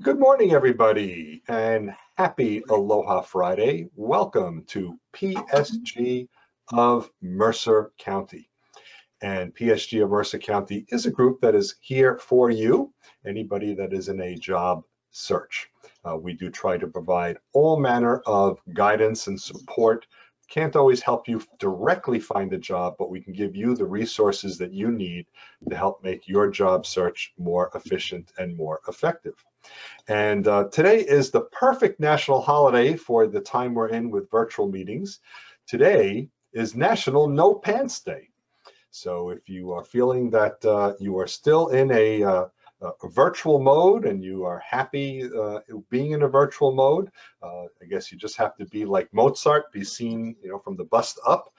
Good morning, everybody, and happy Aloha Friday. Welcome to PSG of Mercer County. And PSG of Mercer County is a group that is here for you, anybody that is in a job search. We do try to provide all manner of guidance and support. Can't always help you directly find a job, but we can give you the resources that you need to help make your job search more efficient and more effective. And today is the perfect national holiday for the time we're in with virtual meetings. Today is National No Pants Day. So if you are feeling that you are still in a virtual mode and you are happy being in a virtual mode, I guess you just have to be like Mozart, be seen, from the bust up.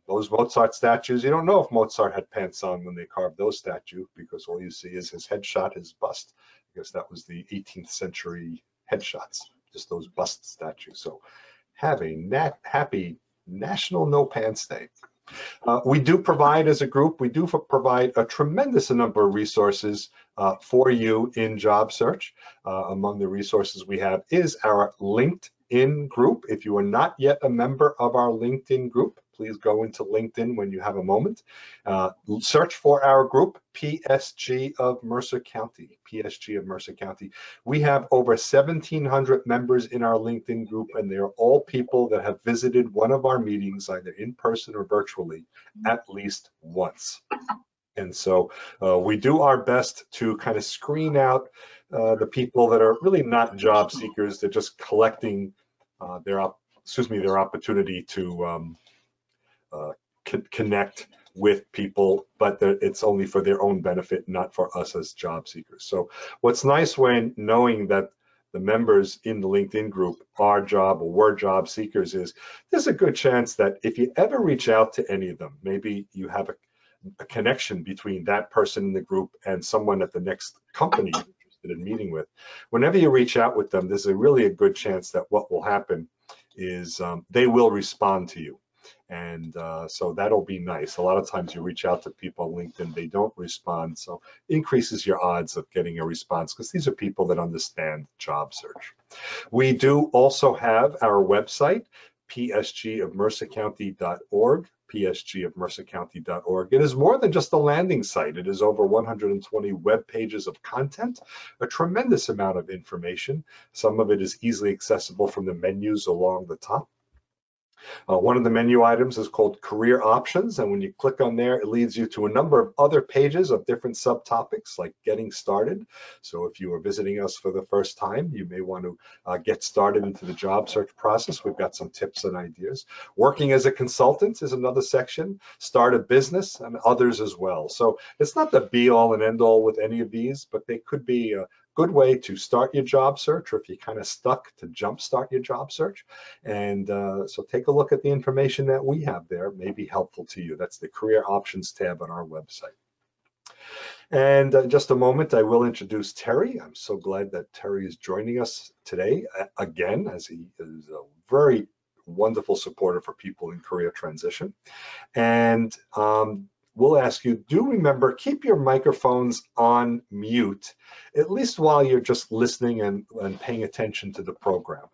Those Mozart statues, you don't know if Mozart had pants on when they carved those statues because all you see is his headshot, his bust. I guess that was the 18th century headshots, just those bust statues. So have a happy National No Pants Day. We do provide, as a group, we do provide a tremendous number of resources for you in job search. Among the resources we have is our LinkedIn group. If you are not yet a member of our LinkedIn group, please go into LinkedIn when you have a moment. Search for our group, PSG of Mercer County, PSG of Mercer County. We have over 1,700 members in our LinkedIn group, and they are all people that have visited one of our meetings, either in person or virtually, at least once. And so we do our best to kind of screen out the people that are really not job seekers. They're just collecting their opportunity to connect with people, but it's only for their own benefit, not for us as job seekers. So what's nice when knowing that the members in the LinkedIn group are were job seekers is there's a good chance that if you ever reach out to any of them, maybe you have a connection between that person in the group and someone at the next company you're interested in meeting with. Whenever you reach out with them, there's really a good chance that what will happen is they will respond to you. And so that'll be nice. A lot of times you reach out to people on LinkedIn, they don't respond. So increases your odds of getting a response because these are people that understand job search. We do also have our website, psgofmercercounty.org, psgofmercercounty.org. It is more than just a landing site. It is over 120 web pages of content, a tremendous amount of information. Some of it is easily accessible from the menus along the top. One of the menu items is called Career Options, and when you click on there, it leads you to a number of other pages of different subtopics like Getting Started. So if you are visiting us for the first time, you may want to get started into the job search process. We've got some tips and ideas. Working as a consultant is another section, Start a Business, and others as well. So it's not the be-all and end-all with any of these, but they could be a good way to start your job search, or if you're kind of stuck, to jumpstart your job search. And so take a look at the information that we have there. It may be helpful to you. That's the Career Options tab on our website. And in just a moment, I will introduce Terry. I'm so glad that Terry is joining us today again, as he is a very wonderful supporter for people in career transition. And we'll ask you, do remember, keep your microphones on mute, at least while you're just listening and paying attention to the program.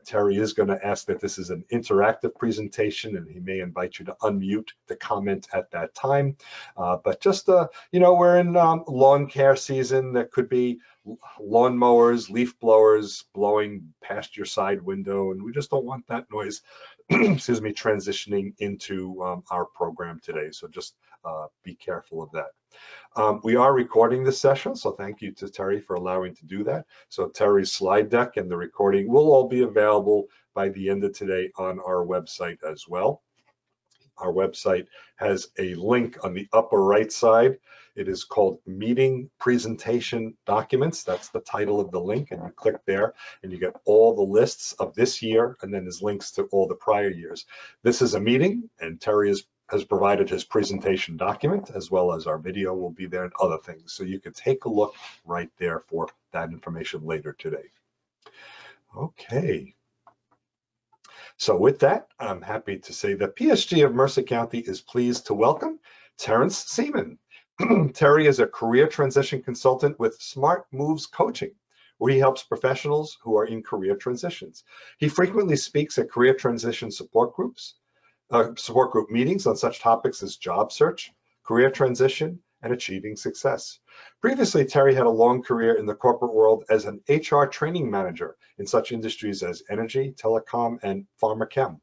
Terry is going to ask that this is an interactive presentation, and he may invite you to unmute the comment at that time. But just, we're in lawn care season. There could be lawn mowers, leaf blowers blowing past your side window, and we just don't want that noise, excuse me, transitioning into our program today. So just be careful of that. We are recording this session, so thank you to Terry for allowing to do that. So Terry's slide deck and the recording will all be available by the end of today on our website as well. Our website has a link on the upper right side. It is called Meeting Presentation Documents. That's the title of the link, and you click there and you get all the lists of this year, and then there's links to all the prior years. This is a meeting, and Terry has provided his presentation document, as well as our video will be there and other things. So you can take a look right there for that information later today. Okay. So with that, I'm happy to say that PSG of Mercer County is pleased to welcome Terrance Seamon. Terry is a career transition consultant with Smart Moves Coaching, where he helps professionals who are in career transitions. He frequently speaks at career transition support group meetings on such topics as job search, career transition, and achieving success. Previously, Terry had a long career in the corporate world as an HR training manager in such industries as energy, telecom, and pharmachem.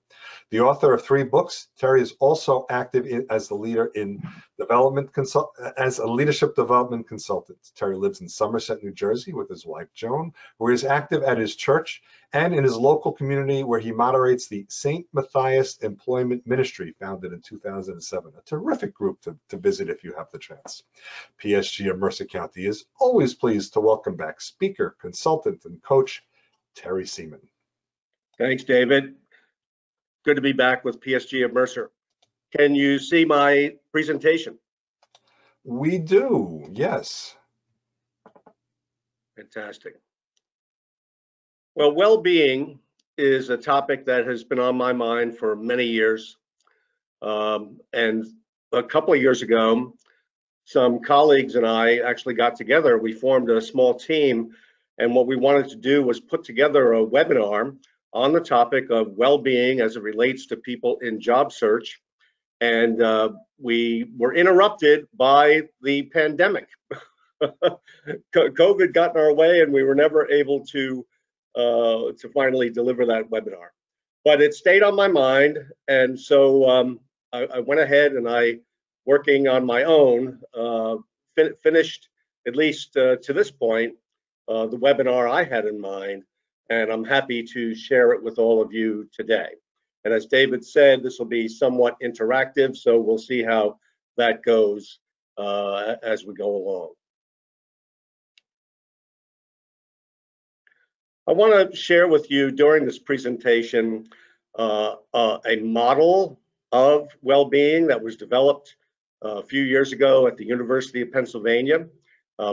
The author of 3 books, Terry is also active as the leader in as a leadership development consultant. Terry lives in Somerset, New Jersey, with his wife Joan, where he is active at his church and in his local community, where he moderates the St. Matthias Employment Ministry, founded in 2007. A terrific group to visit if you have the chance. PSG of Mercer County is always pleased to welcome back speaker, consultant, and coach Terry Seamon. Thanks, David. Good to be back with PSG of Mercer. Can you see my presentation? We do, yes. Fantastic. Well, well-being is a topic that has been on my mind for many years. And a couple of years ago, some colleagues and I actually got together. We formed a small team, and what we wanted to do was put together a webinar on the topic of well-being as it relates to people in job search. And we were interrupted by the pandemic. COVID got in our way, and we were never able to finally deliver that webinar. But it stayed on my mind, and so I went ahead and working on my own, finished, at least to this point, the webinar I had in mind, and I'm happy to share it with all of you today. And as David said, this will be somewhat interactive, so we'll see how that goes as we go along. I want to share with you during this presentation a model of well-being that was developed a few years ago at the University of Pennsylvania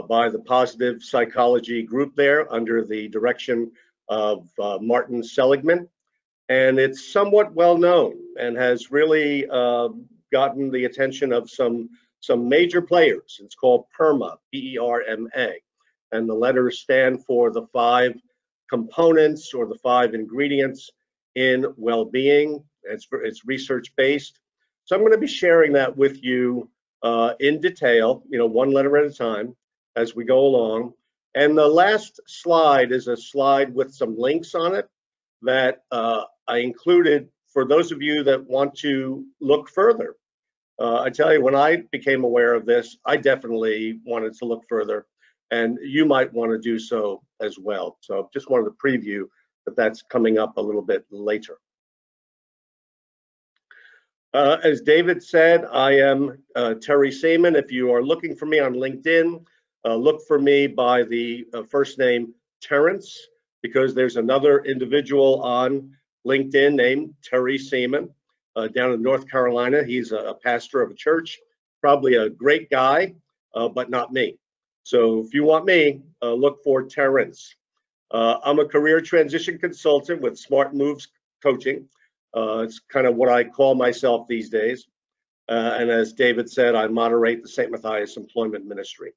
by the Positive Psychology group there under the direction of Martin Seligman. And it's somewhat well known and has really gotten the attention of some major players. It's called PERMA, P-E-R-M-A, and the letters stand for the 5 components or the 5 ingredients in well-being. It's research-based. So I'm going to be sharing that with you in detail, one letter at a time as we go along. And the last slide is a slide with some links on it that I included for those of you that want to look further. I tell you, when I became aware of this, I definitely wanted to look further, and you might want to do so as well. So just wanted to preview that that's coming up a little bit later. As David said, I am Terry Seamon. If you are looking for me on LinkedIn, look for me by the first name Terrance, because there's another individual on LinkedIn named Terry Seamon down in North Carolina. He's a pastor of a church, probably a great guy, but not me. So if you want me, look for Terrance. I'm a career transition consultant with Smart Moves Coaching. It's kind of what I call myself these days. And as David said, I moderate the St. Matthias Employment Ministry.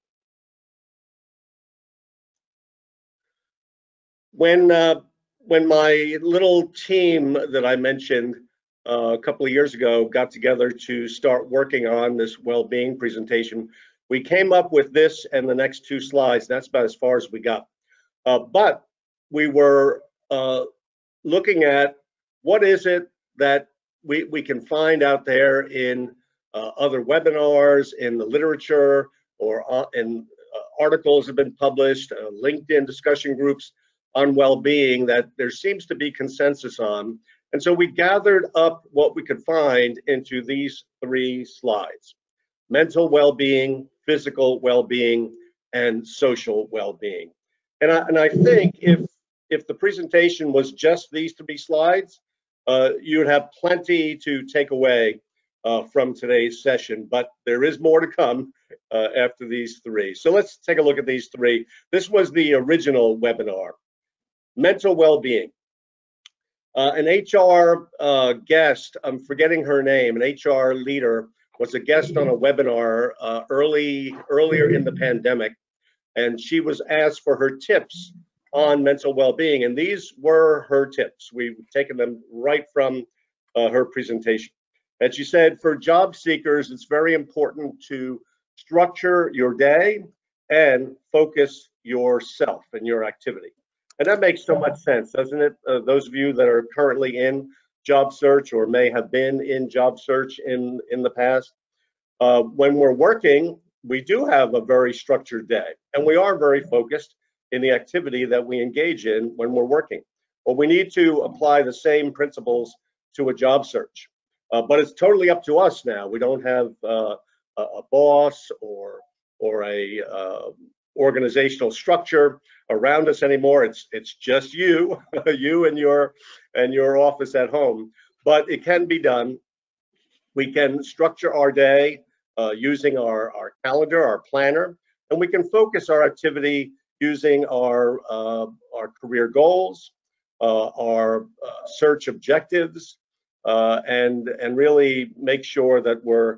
When my little team that I mentioned a couple of years ago got together to start working on this well-being presentation, we came up with this and the next 2 slides. That's about as far as we got. But we were looking at what is it that we can find out there in other webinars, in the literature, or in articles have been published, LinkedIn discussion groups on well-being that there seems to be consensus on. And so we gathered up what we could find into these 3 slides: mental well-being, physical well-being, and social well-being. And I think if the presentation was just these 3 slides, you would have plenty to take away from today's session, but there is more to come after these 3. So let's take a look at these 3. This was the original webinar. Mental well-being. An HR guest, I'm forgetting her name, an HR leader, was a guest on a webinar earlier in the pandemic, and she was asked for her tips on mental well-being, and these were her tips. We've taken them right from her presentation. And she said, for job seekers, it's very important to structure your day and focus yourself and your activity. And that makes so much sense, doesn't it? Those of you that are currently in job search or may have been in job search in the past, when we're working, we do have a very structured day, and we are very focused in the activity that we engage in when we're working. Well, we need to apply the same principles to a job search, but it's totally up to us now. We don't have a boss or a organizational structure around us anymore. It's just you, you and your office at home. But it can be done. We can structure our day using our calendar, our planner, and we can focus our activity using our career goals, our search objectives, and really make sure that we're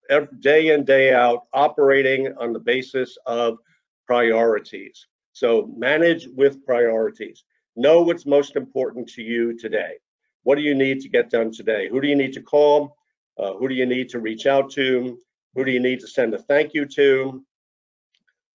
every day in, day out, operating on the basis of priorities. So manage with priorities. Know what's most important to you today. What do you need to get done today? Who do you need to call? Who do you need to reach out to? Who do you need to send a thank you to?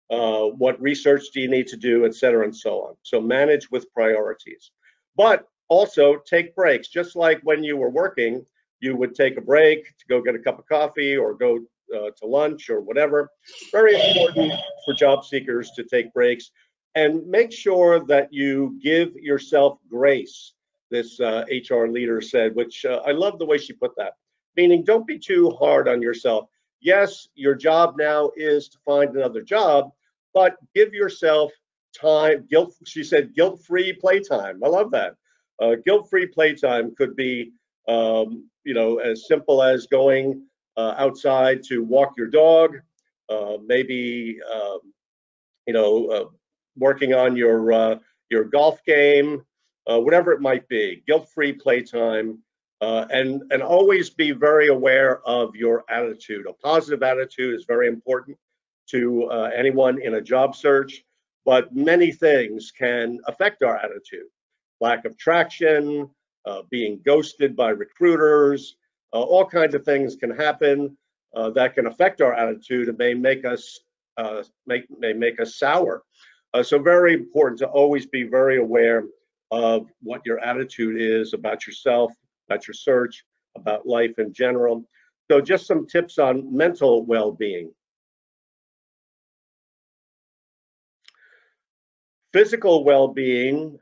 What research do you need to do, et cetera, and so on. So manage with priorities. But also take breaks. Just like when you were working, you would take a break to go get a cup of coffee or go to lunch or whatever. Very important for job seekers to take breaks and make sure that you give yourself grace. This HR leader said, which I love the way she put that, meaning don't be too hard on yourself. Yes, your job now is to find another job, but give yourself time. She said, guilt-free playtime. I love that. Guilt-free playtime could be, as simple as going outside to walk your dog, maybe, working on your golf game, whatever it might be. Guilt-free playtime, and always be very aware of your attitude. A positive attitude is very important to anyone in a job search, but many things can affect our attitude. Lack of traction, being ghosted by recruiters, all kinds of things can happen that can affect our attitude and may make us sour. So very important to always be very aware of what your attitude is about yourself, about your search, about life in general. So just some tips on mental well-being. Physical well-being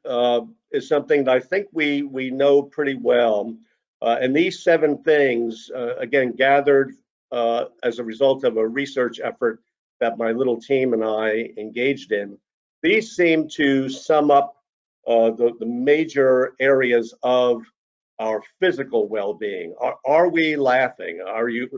is something that I think we know pretty well. And these 7 things, again, gathered as a result of a research effort that my little team and I engaged in. These seem to sum up the major areas of our physical well-being. Are we laughing?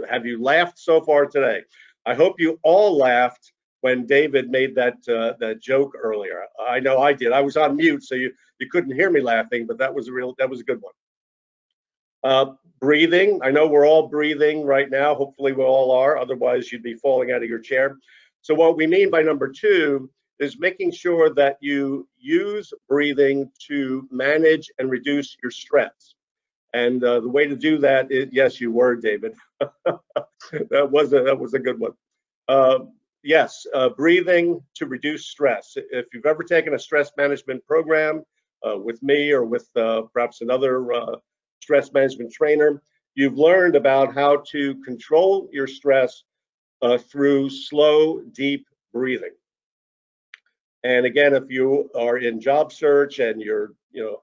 Have you laughed so far today? I hope you all laughed when David made that joke earlier. I know I did. I was on mute, so you couldn't hear me laughing, but that was a good one. Breathing. I know we're all breathing right now. Hopefully we all are. Otherwise, you'd be falling out of your chair. So what we mean by number 2 is making sure that you use breathing to manage and reduce your stress. And the way to do that is, yes, you were, David. that was a good one. Yes, breathing to reduce stress. If you've ever taken a stress management program with me or with perhaps another stress management trainer, you've learned about how to control your stress through slow, deep breathing. And again, if you are in job search and you're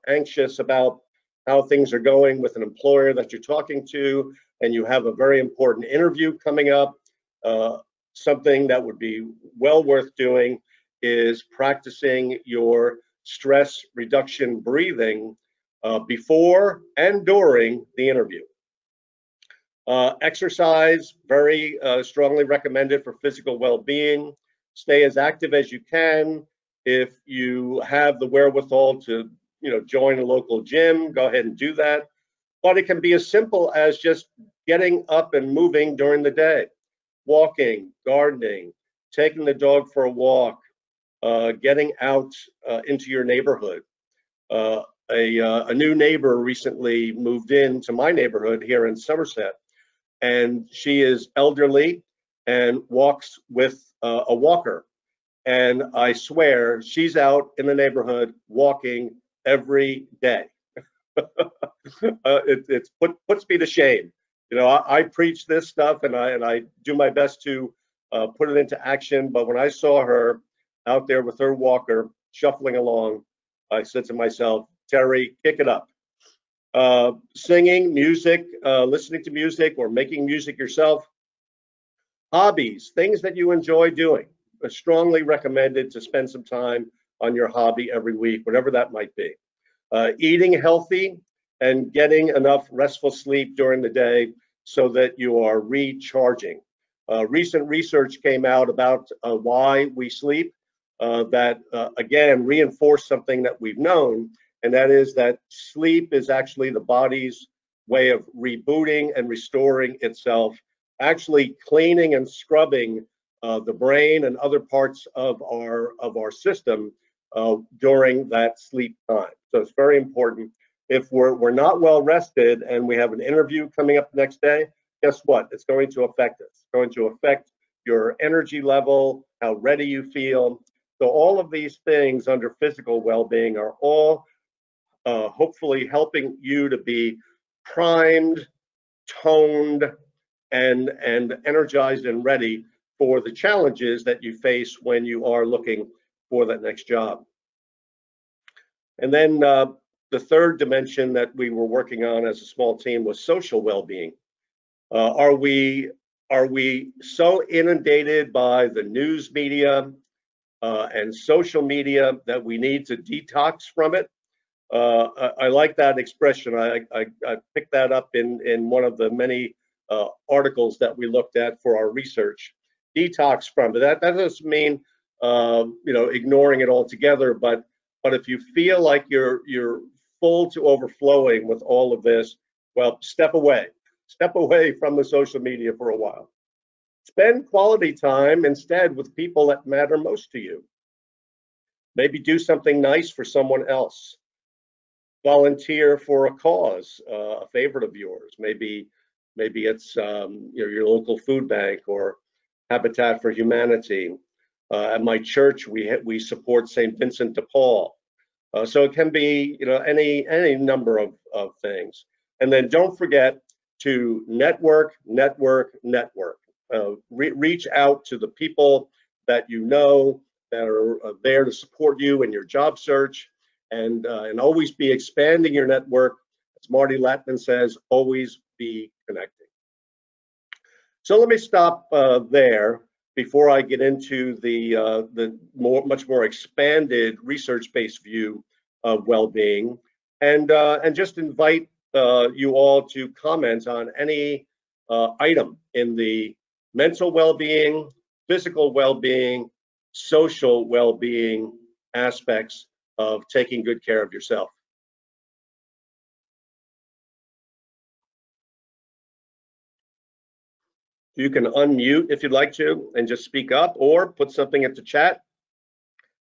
anxious about how things are going with an employer that you're talking to, and you have a very important interview coming up, something that would be well worth doing is practicing your stress reduction breathing before and during the interview. Exercise, very strongly recommended for physical well-being. Stay as active as you can. If you have the wherewithal to join a local gym, go ahead and do that. But it can be as simple as just getting up and moving during the day. Walking, gardening, taking the dog for a walk, getting out into your neighborhood. A new neighbor recently moved into my neighborhood here in Somerset, and she is elderly and walks with a walker. And I swear she's out in the neighborhood walking every day. It puts me to shame. You know, I preach this stuff and I do my best to put it into action. But when I saw her out there with her walker shuffling along, I said to myself, Terry, kick it up. Singing, music, listening to music, or making music yourself. Hobbies, things that you enjoy doing. Strongly recommended to spend some time on your hobby every week, whatever that might be. Eating healthy and getting enough restful sleep during the day so that you are recharging. Recent research came out about why we sleep that, again, reinforced something that we've known, and that is that sleep is actually the body's way of rebooting and restoring itself, actually cleaning and scrubbing the brain and other parts of our system during that sleep time. So it's very important. If we're not well rested and we have an interview coming up the next day, guess what? It's going to affect us. It's going to affect your energy level, how ready you feel. So all of these things under physical well-being are all hopefully helping you to be primed, toned, and energized and ready for the challenges that you face when you are looking for that next job. And then the third dimension that we were working on as a small team was social well-being. Are we so inundated by the news media and social media that we need to detox from it? I like that expression. I picked that up in one of the many articles that we looked at for our research. Detox from it. That doesn't mean ignoring it altogether, but if you feel like you're full to overflowing with all of this, well, step away from the social media for a while. Spend quality time instead with people that matter most to you. Maybe do something nice for someone else. Volunteer for a cause, a favorite of yours. Maybe it's your local food bank or Habitat for Humanity. At my church, we support St. Vincent de Paul. So it can be any number of things. And then don't forget to network. Reach out to the people that you know that are there to support you in your job search, and always be expanding your network. As Marty Latman says, always be connecting. So let me stop there before I get into the much more expanded research-based view of well-being, and just invite you all to comment on any item in the mental well-being, physical well-being, social well-being aspects of taking good care of yourself. You can unmute if you'd like to and just speak up, or put something into chat.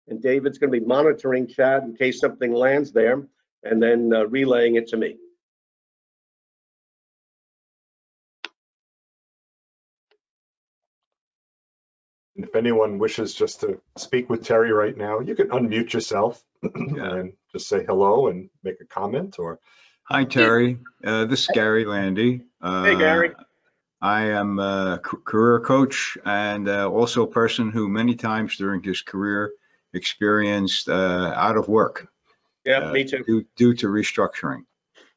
And David's going to be monitoring chat in case something lands there, and then relaying it to me. If anyone wishes just to speak with Terry right now, you can unmute yourself and just say hello and make a comment. Or hi, Terry. This is Gary Landy. Hey, Gary. I am a career coach and also a person who many times during his career experienced out of work. Yeah, me too. Due to restructuring.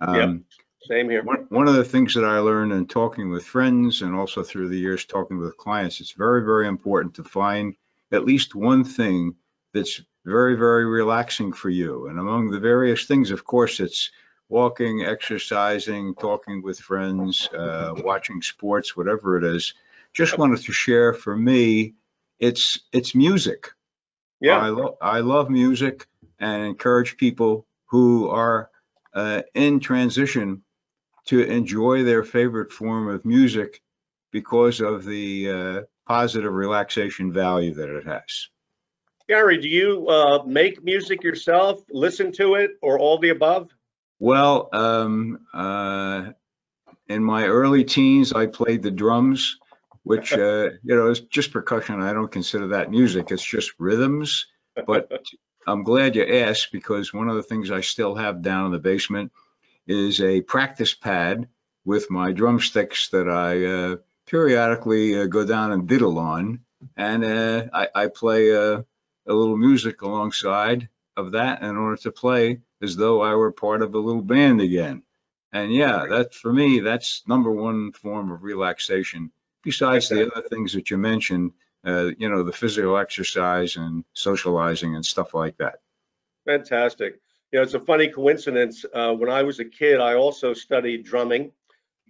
Yep, same here. One of the things that I learned in talking with friends and also through the years talking with clients, it's very, very important to find at least one thing that's very, very relaxing for you. And among the various things, of course, it's walking, exercising, talking with friends, watching sports, whatever it is. Just wanted to share, for me, it's music. Yeah. I love music and encourage people who are in transition to enjoy their favorite form of music because of the positive relaxation value that it has. Gary, do you make music yourself, listen to it, or all the above? Well, in my early teens, I played the drums, which, is just percussion. I don't consider that music. It's just rhythms. But I'm glad you asked, because one of the things I still have down in the basement is a practice pad with my drumsticks that I periodically go down and diddle on. And I play a little music alongside of that in order to play as though I were part of a little band again. And yeah, that for me, that's number one form of relaxation. Besides the other things that you mentioned, the physical exercise and socializing and stuff like that. Fantastic. It's a funny coincidence. When I was a kid, I also studied drumming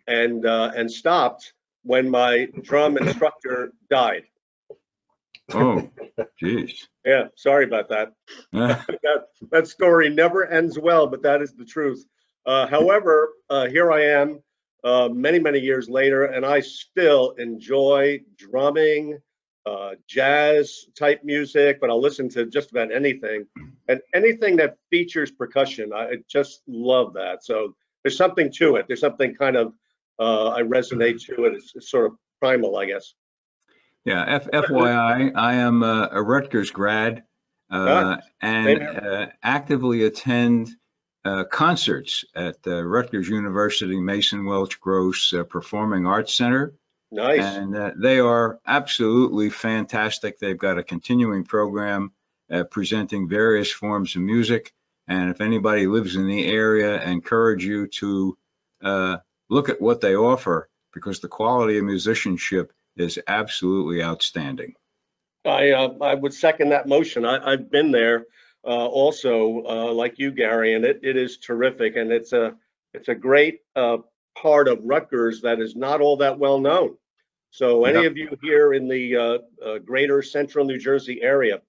and stopped when my drum instructor died. Oh, geez. Yeah, sorry about that. That story never ends well, but that is the truth. However, here I am many, many years later, and I still enjoy drumming, jazz type music, but I'll listen to just about anything. And anything that features percussion, I just love that. So there's something to it. There's something kind of, I resonate to it. It's sort of primal, I guess. Yeah, FYI, I am a Rutgers grad and actively attend concerts at Rutgers University Mason Welch Gross Performing Arts Center. Nice. And they are absolutely fantastic. They've got a continuing program presenting various forms of music. And if anybody lives in the area, I encourage you to look at what they offer, because the quality of musicianship is absolutely outstanding. I would second that motion. I've been there also, like you, Gary, and it is terrific. And it's a great part of Rutgers that is not all that well known. So any of you here in the greater central New Jersey area,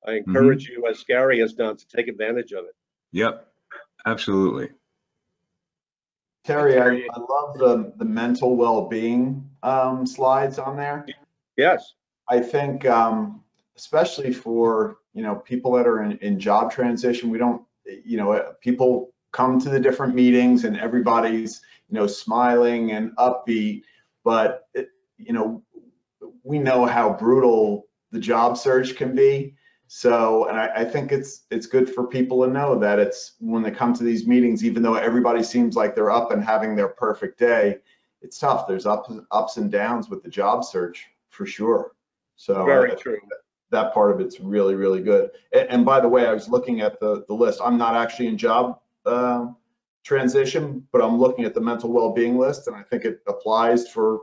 I encourage you, as Gary has done, to take advantage of it. Yep, absolutely. Terry, I love the mental well-being slides on there. Yes. I think, especially for, people that are in job transition, we don't, people come to the different meetings and everybody's, smiling and upbeat, but, we know how brutal the job search can be. So, and I think it's good for people to know that it's when they come to these meetings, even though everybody seems like they're up and having their perfect day, it's tough. There's ups and downs with the job search for sure. So very true. That part of it's really, really good. And by the way, I was looking at the list. I'm not actually in job transition, but I'm looking at the mental well-being list, and I think it applies for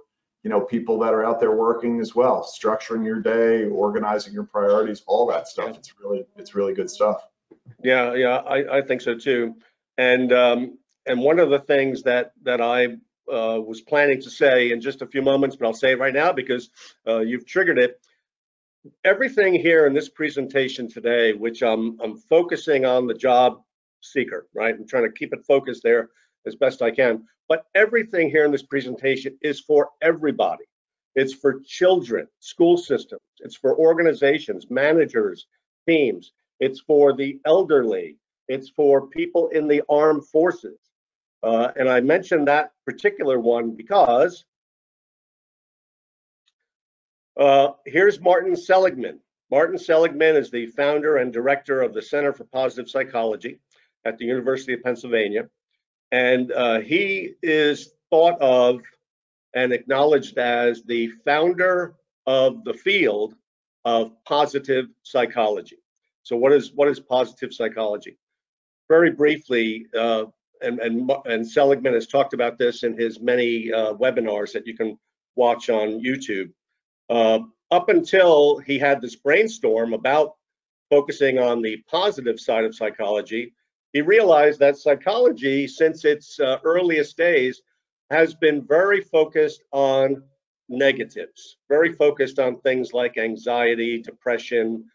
people that are out there working as well, structuring your day, organizing your priorities, all that stuff. It's really good stuff. Yeah, I think so too. And one of the things that I was planning to say in just a few moments, but I'll say it right now because you've triggered it. Everything here in this presentation today, which I'm focusing on the job seeker, right? I'm trying to keep it focused there as best I can. But everything here in this presentation is for everybody. It's for children, school systems. It's for organizations, managers, teams. It's for the elderly. It's for people in the armed forces. And I mentioned that particular one because here's Martin Seligman. Martin Seligman is the founder and director of the Center for Positive Psychology at the University of Pennsylvania. And he is thought of and acknowledged as the founder of the field of positive psychology. So what is positive psychology? Very briefly, and Seligman has talked about this in his many webinars that you can watch on YouTube. Up until he had this brainstorm about focusing on the positive side of psychology, he realized that psychology, since its earliest days, has been very focused on negatives, very focused on things like anxiety, depression,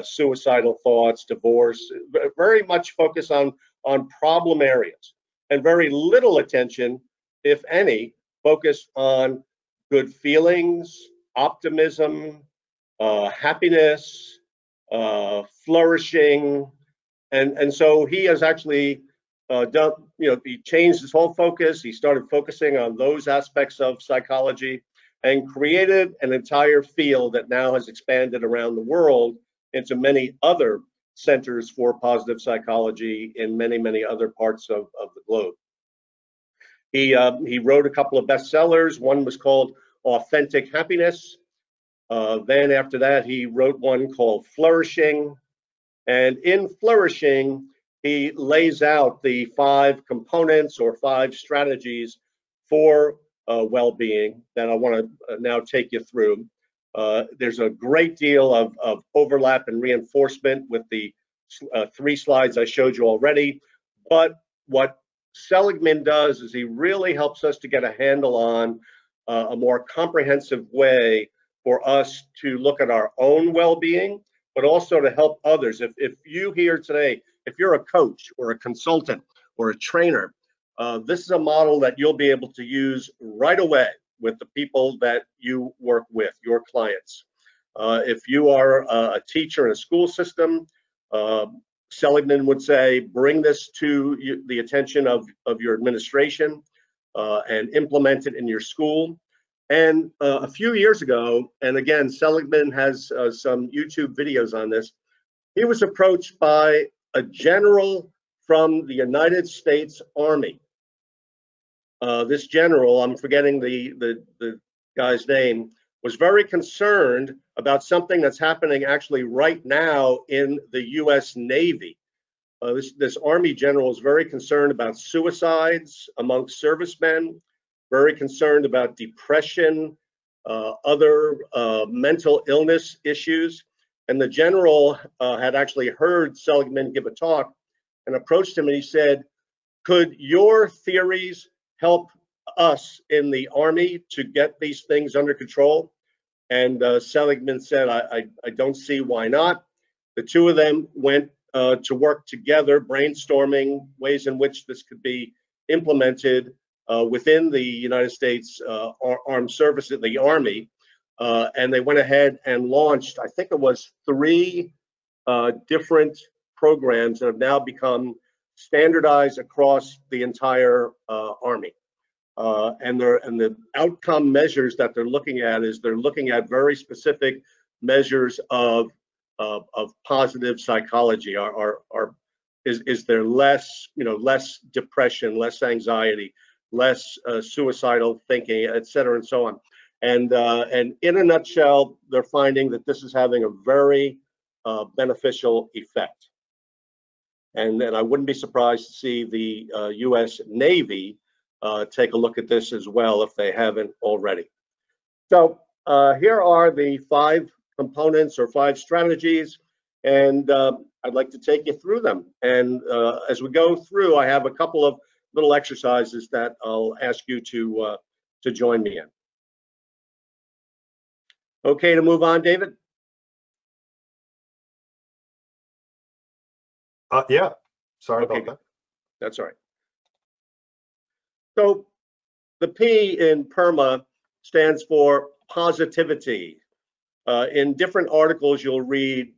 suicidal thoughts, divorce, very much focused on problem areas, and very little attention, if any, focused on good feelings, optimism, happiness, flourishing, and so he has actually done, he changed his whole focus. He started focusing on those aspects of psychology and created an entire field that now has expanded around the world into many other centers for positive psychology in many, many other parts of the globe. He wrote a couple of bestsellers. One was called Authentic Happiness. Then after that, he wrote one called Flourishing. And in Flourishing, he lays out the 5 components or 5 strategies for well-being that I want to now take you through. There's a great deal of overlap and reinforcement with the 3 slides I showed you already. But what Seligman does is he really helps us to get a handle on a more comprehensive way for us to look at our own well-being, but also to help others. If you here today, if you're a coach or a consultant or a trainer, this is a model that you'll be able to use right away with the people that you work with, your clients. If you are a teacher in a school system, Seligman would say, bring this to the attention of your administration and implement it in your school. And a few years ago, and again, Seligman has some YouTube videos on this, he was approached by a general from the United States Army. This general, I'm forgetting the guy's name, was very concerned about something that's happening actually right now in the U.S. Navy. This Army general is very concerned about suicides amongst servicemen, very concerned about depression, other mental illness issues. And the general had actually heard Seligman give a talk and approached him and he said, could your theories help us in the Army to get these things under control? And Seligman said, I don't see why not. The two of them went to work together, brainstorming ways in which this could be implemented within the United States Armed Services, the Army. And they went ahead and launched, I think it was 3 different programs that have now become standardized across the entire Army. And the outcome measures that they're looking at is they're looking at very specific measures of positive psychology. Is there less, less depression, less anxiety, less suicidal thinking, et cetera, and so on. And in a nutshell, they're finding that this is having a very beneficial effect. And then I wouldn't be surprised to see the U.S. Navy take a look at this as well if they haven't already. So here are the 5 components or 5 strategies, and I'd like to take you through them. And as we go through, I have a couple of little exercises that I'll ask you to join me in. Okay to move on, David? Yeah, sorry about that. That's all right. So the P in PERMA stands for positivity. In different articles, you'll read,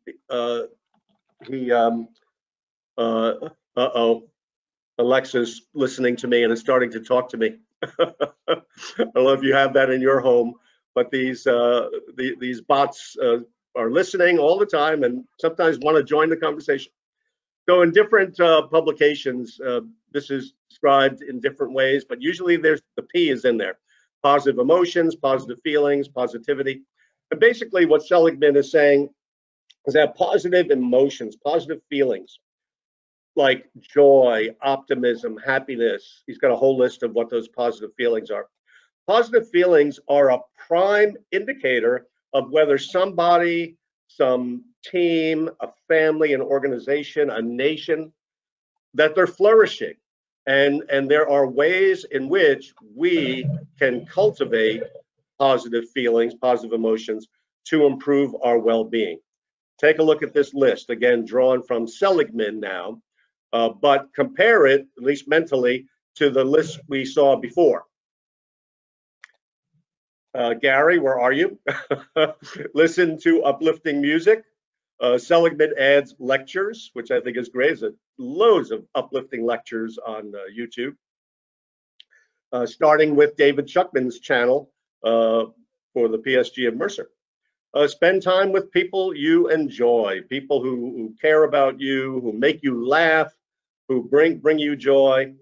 Alexa's listening to me and is starting to talk to me. I don't know if you have that in your home, but these bots are listening all the time and sometimes want to join the conversation. So in different publications, this is described in different ways, but usually the P is in there. Positive emotions, positive feelings, positivity. And basically what Seligman is saying is that positive emotions, positive feelings, like joy, optimism, happiness, he's got a whole list of what those positive feelings are. Positive feelings are a prime indicator of whether somebody, some team, a family, an organization, a nation, that they're flourishing. And there are ways in which we can cultivate positive feelings, positive emotions to improve our well-being. Take a look at this list, again, drawn from Seligman now, but compare it, at least mentally, to the list we saw before. Gary, where are you? Listen to uplifting music, Seligman adds lectures, which I think is great. There's loads of uplifting lectures on YouTube. Starting with David Schuckman's channel for the PSG of Mercer. Spend time with people you enjoy, people who care about you, who make you laugh, who bring you joy.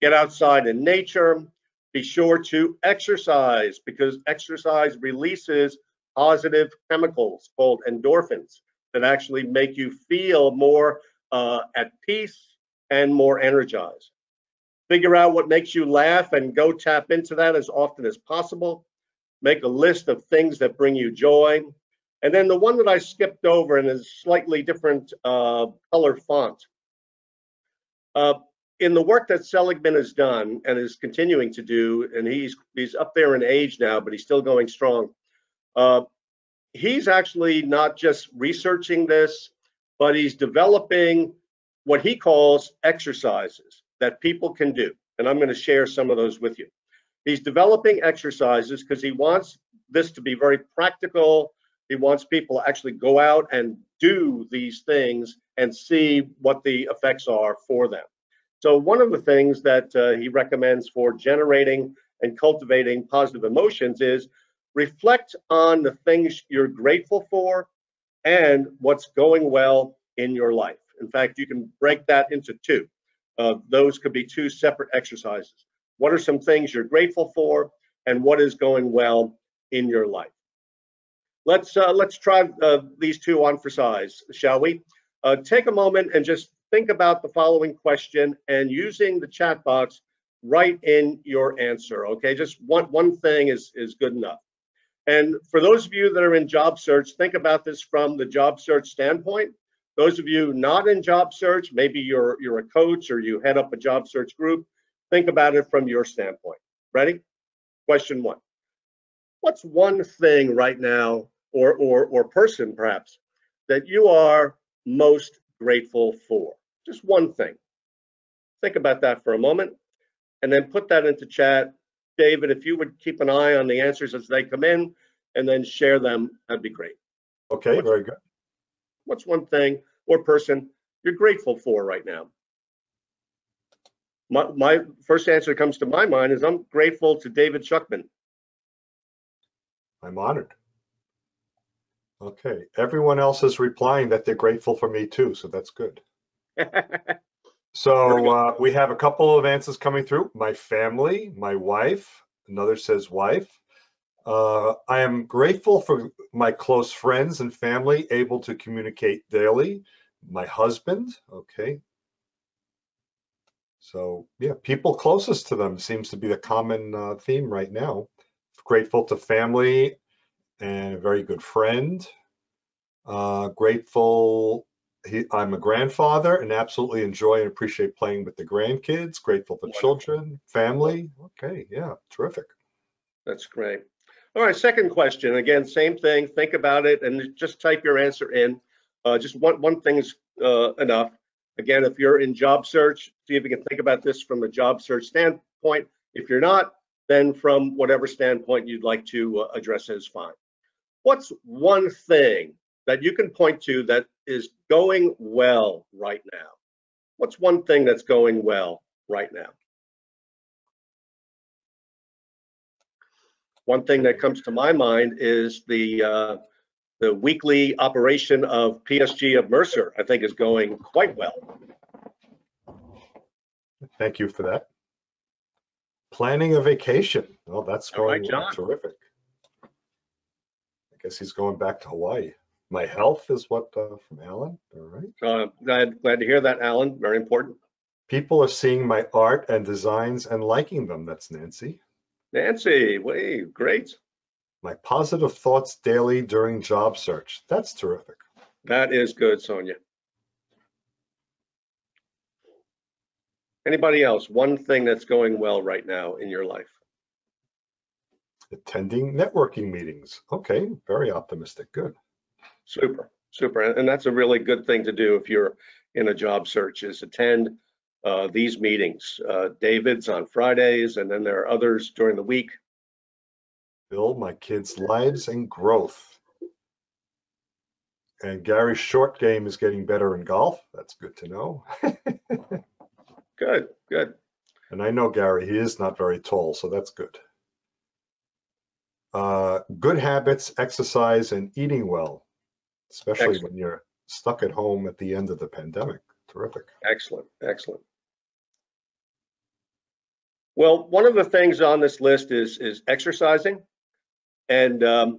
Get outside in nature. Be sure to exercise, because exercise releases positive chemicals called endorphins that actually make you feel more at peace and more energized. Figure out what makes you laugh and go tap into that as often as possible. Make a list of things that bring you joy. And then the one that I skipped over and is slightly different color font. In the work that Seligman has done and is continuing to do, and he's up there in age now, but he's still going strong. He's actually not just researching this, but he's developing what he calls exercises that people can do. And I'm going to share some of those with you. He's developing exercises because he wants this to be very practical. He wants people to actually go out and do these things and see what the effects are for them. So one of the things that he recommends for generating and cultivating positive emotions is reflect on the things you're grateful for and what's going well in your life. In fact, you can break that into two. Those could be two separate exercises. What are some things you're grateful for, and what is going well in your life? Let's try these two on for size, shall we? Take a moment and just think about the following question, and using the chat box, write in your answer. Okay, just one thing is good enough. And for those of you that are in job search, think about this from the job search standpoint. Those of you not in job search, maybe you're a coach or you head up a job search group, think about it from your standpoint. Ready? Question one. What's one thing right now, or person perhaps, that you are most grateful for? Just one thing. Think about that for a moment and then put that into chat. David, if you would keep an eye on the answers as they come in and then share them, that'd be great. Okay, very good. What's one thing or person you're grateful for right now? My first answer that comes to my mind is I'm grateful to David Schuckman. I'm honored. Okay, everyone else is replying that they're grateful for me too, so that's good. So we have a couple of answers coming through. My family, my wife, another says wife. I am grateful for my close friends and family able to communicate daily. My husband, okay. So yeah, people closest to them seems to be the common theme right now. Grateful to family and a very good friend. Grateful I'm a grandfather and absolutely enjoy and appreciate playing with the grandkids. Grateful for children, family. Okay, yeah, terrific. That's great. All right, second question. Again, same thing. Think about it and just type your answer in. Just one thing is enough. Again, if you're in job search, see if you can think about this from a job search standpoint. If you're not, then from whatever standpoint you'd like to address it is fine. What's one thing that you can point to that is going well right now? What's one thing that's going well right now? One thing that comes to my mind is the weekly operation of PSG of Mercer, I think is going quite well. Thank you for that. Planning a vacation. Well, that's going John. Terrific. I guess he's going back to Hawaii. My health is what from Alan. All right. Glad to hear that, Alan. Very important. People are seeing my art and designs and liking them. That's Nancy. Nancy, way great. My positive thoughts daily during job search. That's terrific. That is good, Sonia. Anybody else? One thing that's going well right now in your life? Attending networking meetings. Okay, very optimistic. Good. Super, super. And that's a really good thing to do if you're in a job search, is attend these meetings. David's on Fridays, and then there are others during the week. Build my kids' lives and growth. And Gary's short game is getting better in golf. That's good to know. Good, good. And I know Gary, he is not very tall, so that's good. Good habits, exercise, and eating well, especially Excellent. when you're stuck at home at the end of the pandemic. Terrific. Excellent, excellent. Well, one of the things on this list is exercising, and a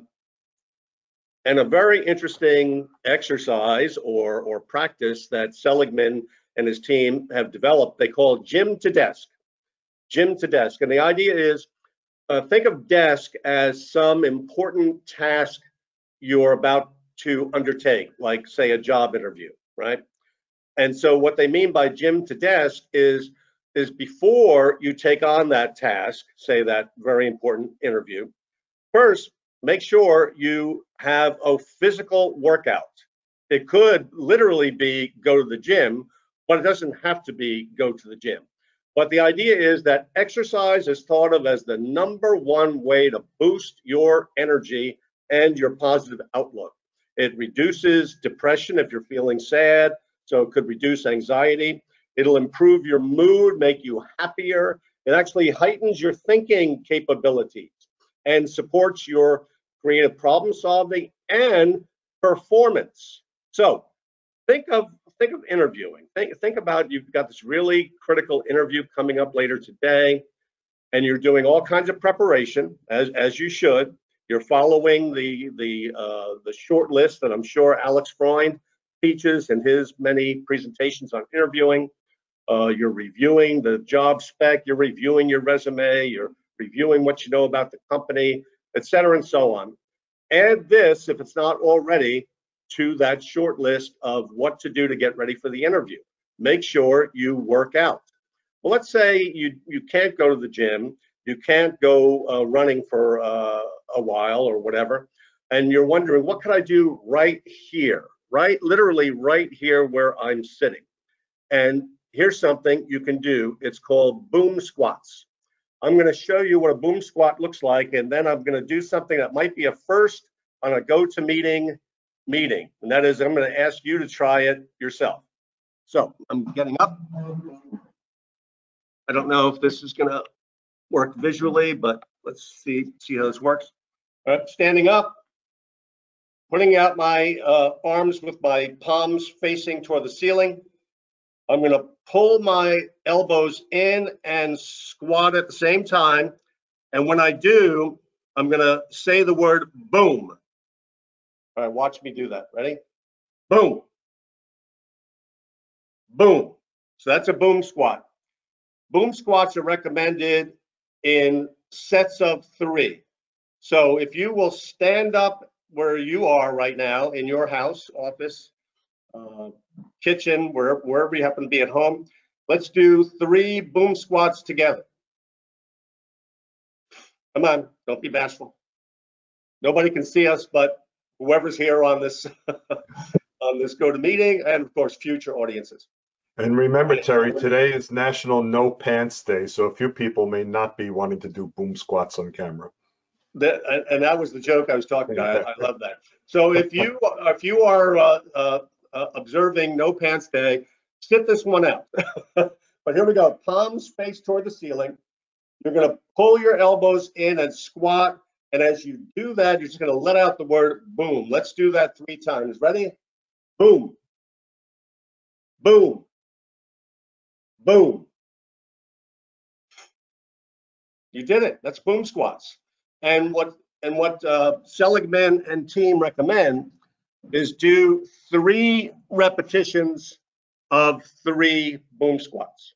very interesting exercise or practice that Seligman and his team have developed. They call it gym to desk. Gym to desk, and the idea is think of desk as some important task you're about to undertake, like say a job interview, right? And so what they mean by gym to desk is before you take on that task, say that very important interview, first make sure you have a physical workout. It could literally be go to the gym, but it doesn't have to be go to the gym. But the idea is that exercise is thought of as the #1 way to boost your energy and your positive outlook. It reduces depression if you're feeling sad, so it could reduce anxiety. It'll improve your mood, make you happier. It actually heightens your thinking capabilities and supports your creative problem solving and performance. So think of interviewing. Think about you've got this really critical interview coming up later today, and you're doing all kinds of preparation as you should. You're following the short list that I'm sure Alex Freund teaches in his many presentations on interviewing. You're reviewing the job spec. You're reviewing your resume. You're reviewing what you know about the company, et cetera, and so on. Add this, if it's not already, to that short list of what to do to get ready for the interview. Make sure you work out. Well, let's say you can't go to the gym, you can't go running for a while or whatever, and you're wondering, what can I do right here, right? Literally right here where I'm sitting. And here's something you can do. It's called boom squats. I'm going to show you what a boom squat looks like, and then I'm going to do something that might be a first on a go-to-meeting, and that is I'm going to ask you to try it yourself. So I'm getting up. I don't know if this is going to work visually, but let's see how this works. All right, standing up, putting out my arms with my palms facing toward the ceiling. I'm going to pull my elbows in and squat at the same time. And when I do, I'm going to say the word boom. All right, watch me do that. Ready? Boom. Boom. So that's a boom squat. Boom squats are recommended in sets of 3. So if you will stand up where you are right now in your house, office, kitchen, wherever you happen to be at home, let's do 3 boom squats together. Come on, don't be bashful. Nobody can see us, but whoever's here on this on this GoToMeeting, and of course future audiences. And remember, Terry, today is National No Pants Day, so a few people may not be wanting to do boom squats on camera. And that was the joke I was talking about. I love that. So if you are observing No Pants Day, sit this one out. But here we go. Palms face toward the ceiling. You're going to pull your elbows in and squat. And as you do that, you're just going to let out the word boom. Let's do that 3 times. Ready? Boom. Boom. Boom. You did it. That's boom squats. And what Seligman and team recommend is do 3 repetitions of 3 boom squats.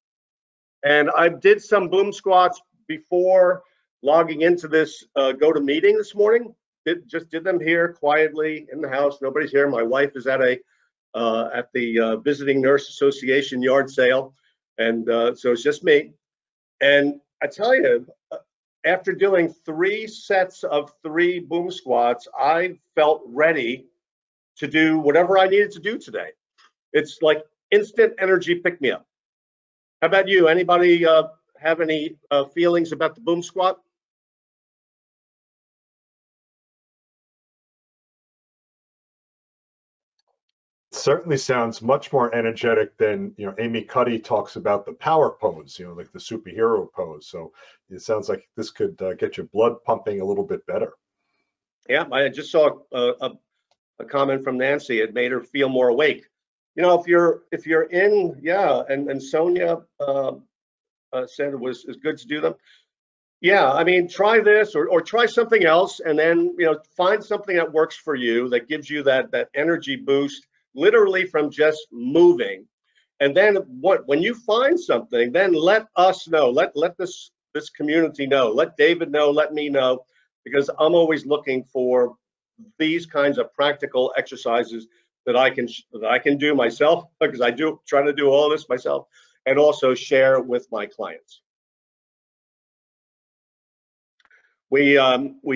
And I did some boom squats before logging into this GoToMeeting this morning. Just did them here quietly in the house. Nobody's here. My wife is at the Visiting Nurse Association yard sale, and so it's just me. And I tell you, after doing 3 sets of 3 boom squats, I felt ready to do whatever I needed to do today. It's like instant energy pick-me-up. How about you? Anybody have any feelings about the boom squat? certainly sounds much more energetic than, Amy Cuddy talks about the power pose, like the superhero pose. So it sounds like this could get your blood pumping a little bit better. Yeah, I just saw a comment from Nancy. It made her feel more awake. If you're in, yeah, and Sonia said it was good to do them. Yeah, I mean, try this or try something else, and then find something that works for you, that gives you that energy boost, literally from just moving. And then when you find something, then let us know. Let this community know. Let David know. Let me know, because I'm always looking for these kinds of practical exercises that I can do myself, because I do try to do all this myself, and also share with my clients. We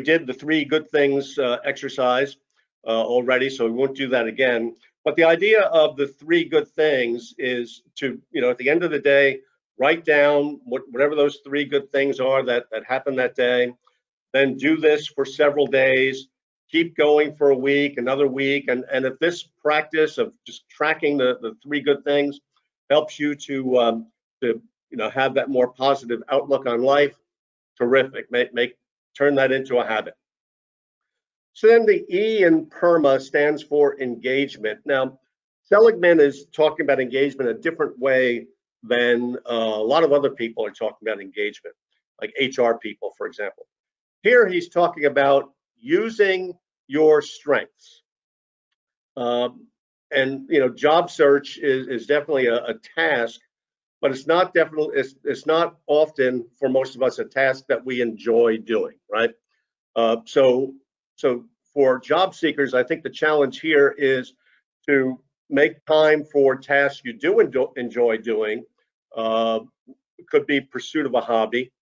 did the 3 good things exercise already, so we won't do that again. But the idea of the 3 good things is to, at the end of the day, write down whatever those 3 good things are that happened that day. Then do this for several days. Keep going for a week, another week, and if this practice of just tracking the 3 good things helps you to have that more positive outlook on life, terrific. Turn that into a habit. So then the E in PERMA stands for engagement. Now, Seligman is talking about engagement a different way than a lot of other people are talking about engagement, like HR people, for example. Here he's talking about using your strengths. And job search is definitely a task, but it's not often, for most of us, a task that we enjoy doing, right? So for job seekers, I think the challenge here is to make time for tasks you do enjoy doing. It could be pursuit of a hobby,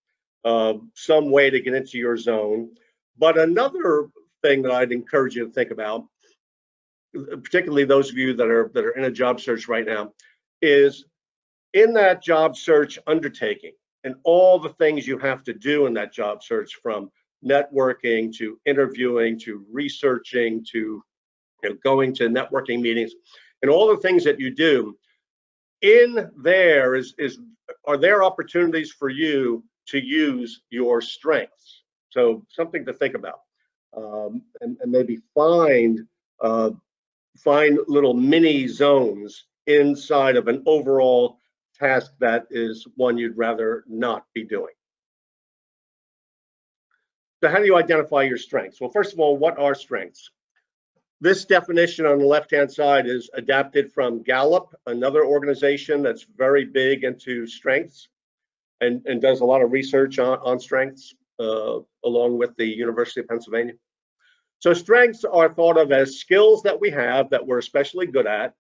some way to get into your zone. But another thing that I'd encourage you to think about, particularly those of you that are in a job search right now, is in that job search undertaking and all the things you have to do in that job search, from networking to interviewing to researching to going to networking meetings, and all the things that you do in there are there opportunities for you to use your strengths. So something to think about, and maybe find little mini zones inside of an overall task that is one you'd rather not be doing. So how do you identify your strengths? Well, first of all, what are strengths? This definition on the left-hand side is adapted from Gallup, another organization that's very big into strengths and does a lot of research on strengths, along with the University of Pennsylvania. So strengths are thought of as skills that we have that we're especially good at,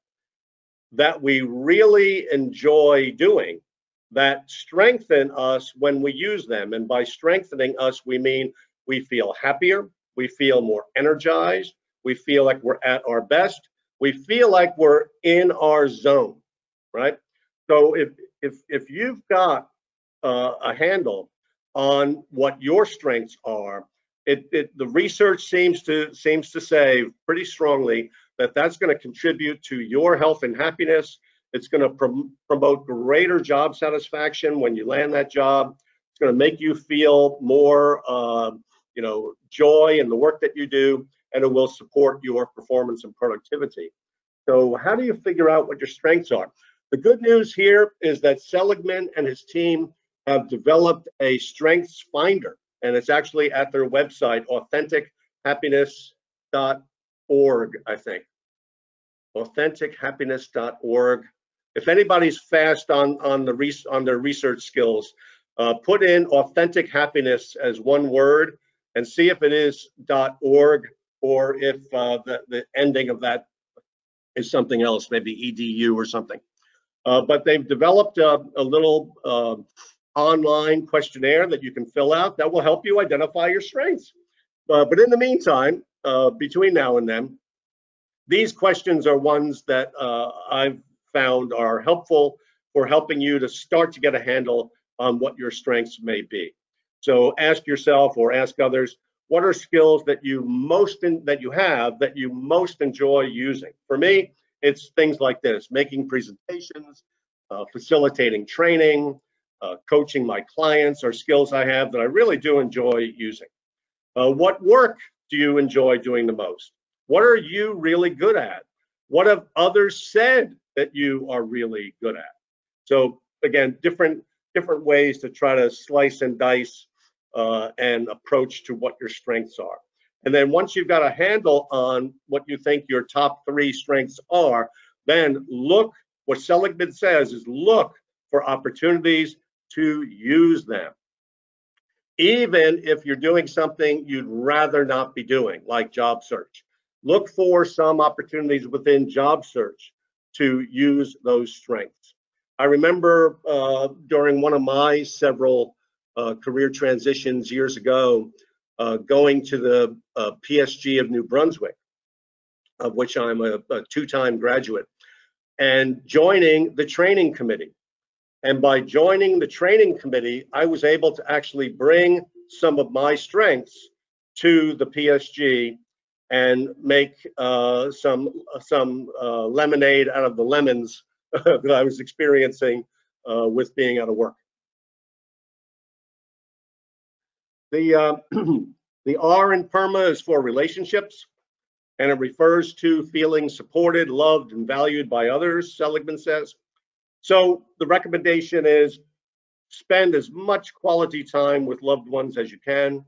that we really enjoy doing, that strengthen us when we use them. And by strengthening us, we mean we feel happier, we feel more energized, we feel like we're at our best, we feel like we're in our zone, right? So if you've got a handle on what your strengths are, the research seems to say pretty strongly that that's going to contribute to your health and happiness. It's going to promote greater job satisfaction when you land that job. It's going to make you feel more, joy in the work that you do, and it will support your performance and productivity. So how do you figure out what your strengths are? The good news here is that Seligman and his team have developed a strengths finder, and it's actually at their website, AuthenticHappiness.org, I think. AuthenticHappiness.org. If anybody's fast on their research skills, put in authentic happiness as one word and see if it is .org or if the ending of that is something else, maybe edu or something. But they've developed a little online questionnaire that you can fill out that will help you identify your strengths. But in the meantime, between now and then, these questions are ones that I've found are helpful for helping you to start to get a handle on what your strengths may be. So ask yourself or ask others, what are skills that you most enjoy using? For me, it's things like this: making presentations, facilitating training, coaching my clients are skills I have that I really do enjoy using. What work do you enjoy doing the most? What are you really good at? What have others said that you are really good at? So again, different ways to try to slice and dice and approach to what your strengths are. And then once you've got a handle on what you think your top 3 strengths are, then look, what Seligman says is look for opportunities to use them. Even if you're doing something you'd rather not be doing, like job search. Look for some opportunities within job search to use those strengths. I remember during one of my several career transitions years ago, going to the PSG of New Brunswick, of which I'm a 2-time graduate, and joining the training committee. And by joining the training committee, I was able to actually bring some of my strengths to the PSG and make some lemonade out of the lemons that I was experiencing with being out of work. The the R in PERMA is for relationships, and it refers to feeling supported, loved, and valued by others, Seligman says. So the recommendation is spend as much quality time with loved ones as you can.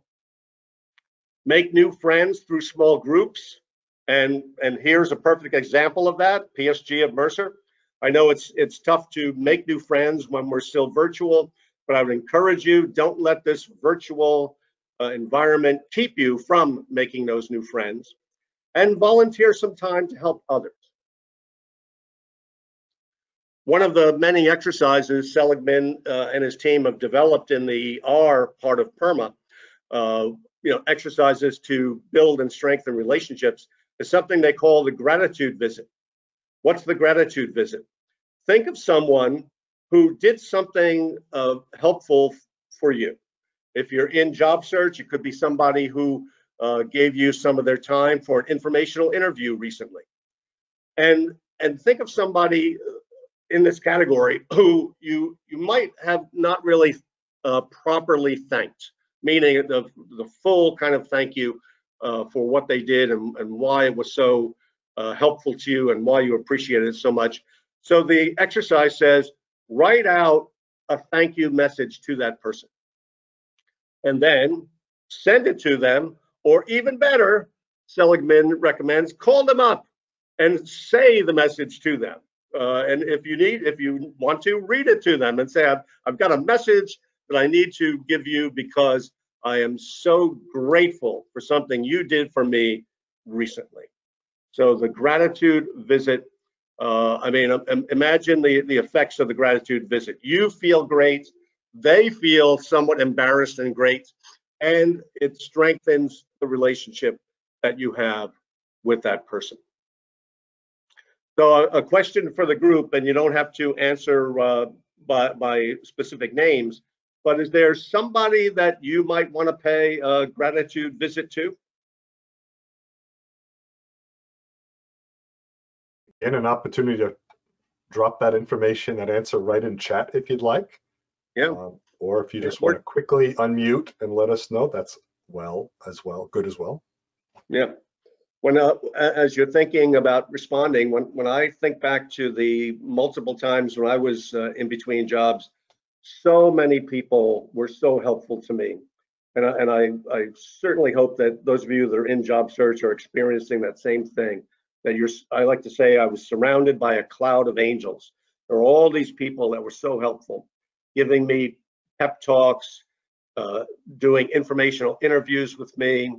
Make new friends through small groups. And here's a perfect example of that, PSG of Mercer. I know it's tough to make new friends when we're still virtual, but I would encourage you, don't let this virtual environment keep you from making those new friends. And volunteer some time to help others. One of the many exercises Seligman and his team have developed in the R part of PERMA, exercises to build and strengthen relationships, is something they call the gratitude visit. What's the gratitude visit? Think of someone who did something helpful for you. If you're in job search, it could be somebody who gave you some of their time for an informational interview recently. And think of somebody in this category who you might have not really properly thanked, meaning the full kind of thank you for what they did and why it was so helpful to you and why you appreciated it so much. So the exercise says, write out a thank you message to that person and then send it to them, or even better, Seligman recommends, call them up and say the message to them. And if you want to, read it to them and say, I've got a message that I need to give you because I am so grateful for something you did for me recently. So the gratitude visit, imagine the effects of the gratitude visit. You feel great, they feel somewhat embarrassed and great, and it strengthens the relationship that you have with that person. So a question for the group, and you don't have to answer by specific names, but is there somebody that you might want to pay a gratitude visit to? And an opportunity to drop that information, that answer right in chat if you'd like. Yeah. Or if you just want to quickly unmute and let us know, that's good as well. Yeah. When as you're thinking about responding, when I think back to the multiple times when I was in between jobs, so many people were so helpful to me. And I certainly hope that those of you that are in job search are experiencing that same thing. I like to say I was surrounded by a cloud of angels. There were all these people that were so helpful, giving me pep talks, doing informational interviews with me,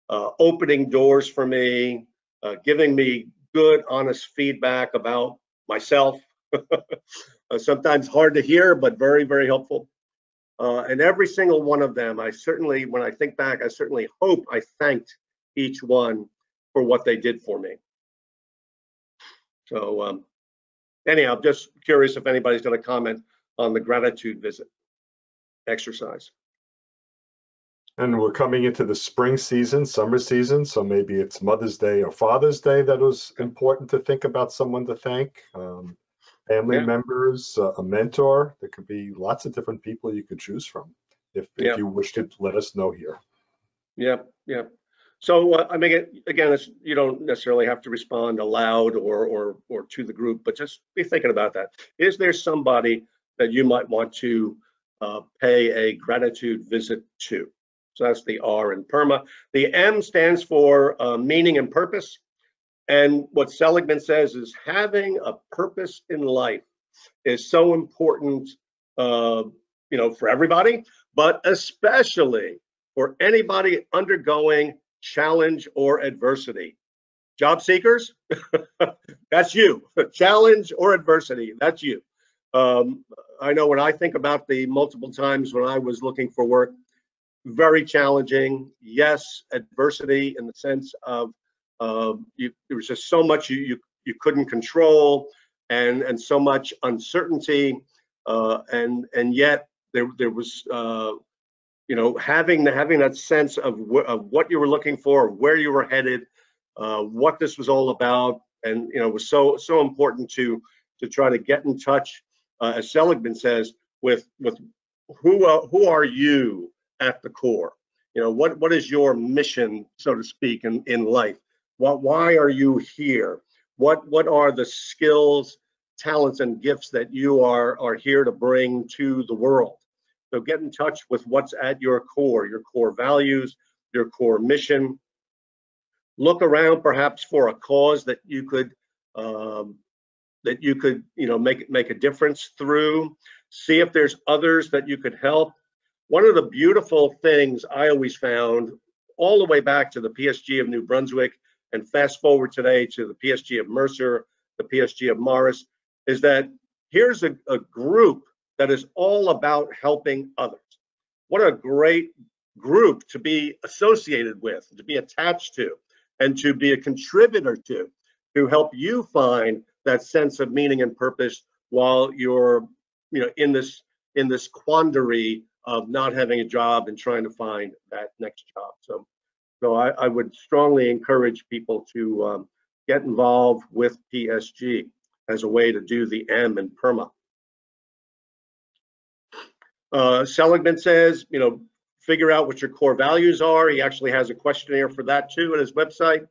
opening doors for me, giving me good, honest feedback about myself. Sometimes hard to hear, but very, very helpful. And every single one of them, when I think back, I certainly hope I thanked each one for what they did for me. So anyhow, I'm just curious if anybody's going to comment on the gratitude visit exercise. And we're coming into the spring season, summer season, so maybe it's Mother's Day or Father's Day that was important to think about someone to thank. Family Yeah. members, a mentor. There could be lots of different people you could choose from if you wish to let us know here. Yep, yep. So I mean, again, you don't necessarily have to respond aloud or to the group, but just be thinking about that. Is there somebody that you might want to pay a gratitude visit to? So that's the R in PERMA. The M stands for meaning and purpose. And what Seligman says is having a purpose in life is so important, for everybody, but especially for anybody undergoing challenge or adversity. Job seekers, that's you. Challenge or adversity, that's you. I know when I think about the multiple times when I was looking for work, very challenging. Yes, adversity in the sense of there was just so much you couldn't control, and so much uncertainty, and yet there was having that sense of what you were looking for, where you were headed, what this was all about, and it was so important to try to get in touch, as Seligman says, with who are you at the core. What is your mission, so to speak, in life? Why are you here? What are the skills, talents, and gifts that you are here to bring to the world? So get in touch with what's at your core values, your core mission. Look around perhaps for a cause that you could make a difference through. See if there's others that you could help. One of the beautiful things I always found, all the way back to the PSG of New Brunswick and fast forward today to the PSG of Mercer, the PSG of Morris, is that here's a group that is all about helping others. What a great group to be associated with, to be attached to, and to be a contributor to help you find that sense of meaning and purpose while you're in this quandary of not having a job and trying to find that next job. So I would strongly encourage people to get involved with PSG as a way to do the M in PERMA. Seligman says, figure out what your core values are. He actually has a questionnaire for that too at his website.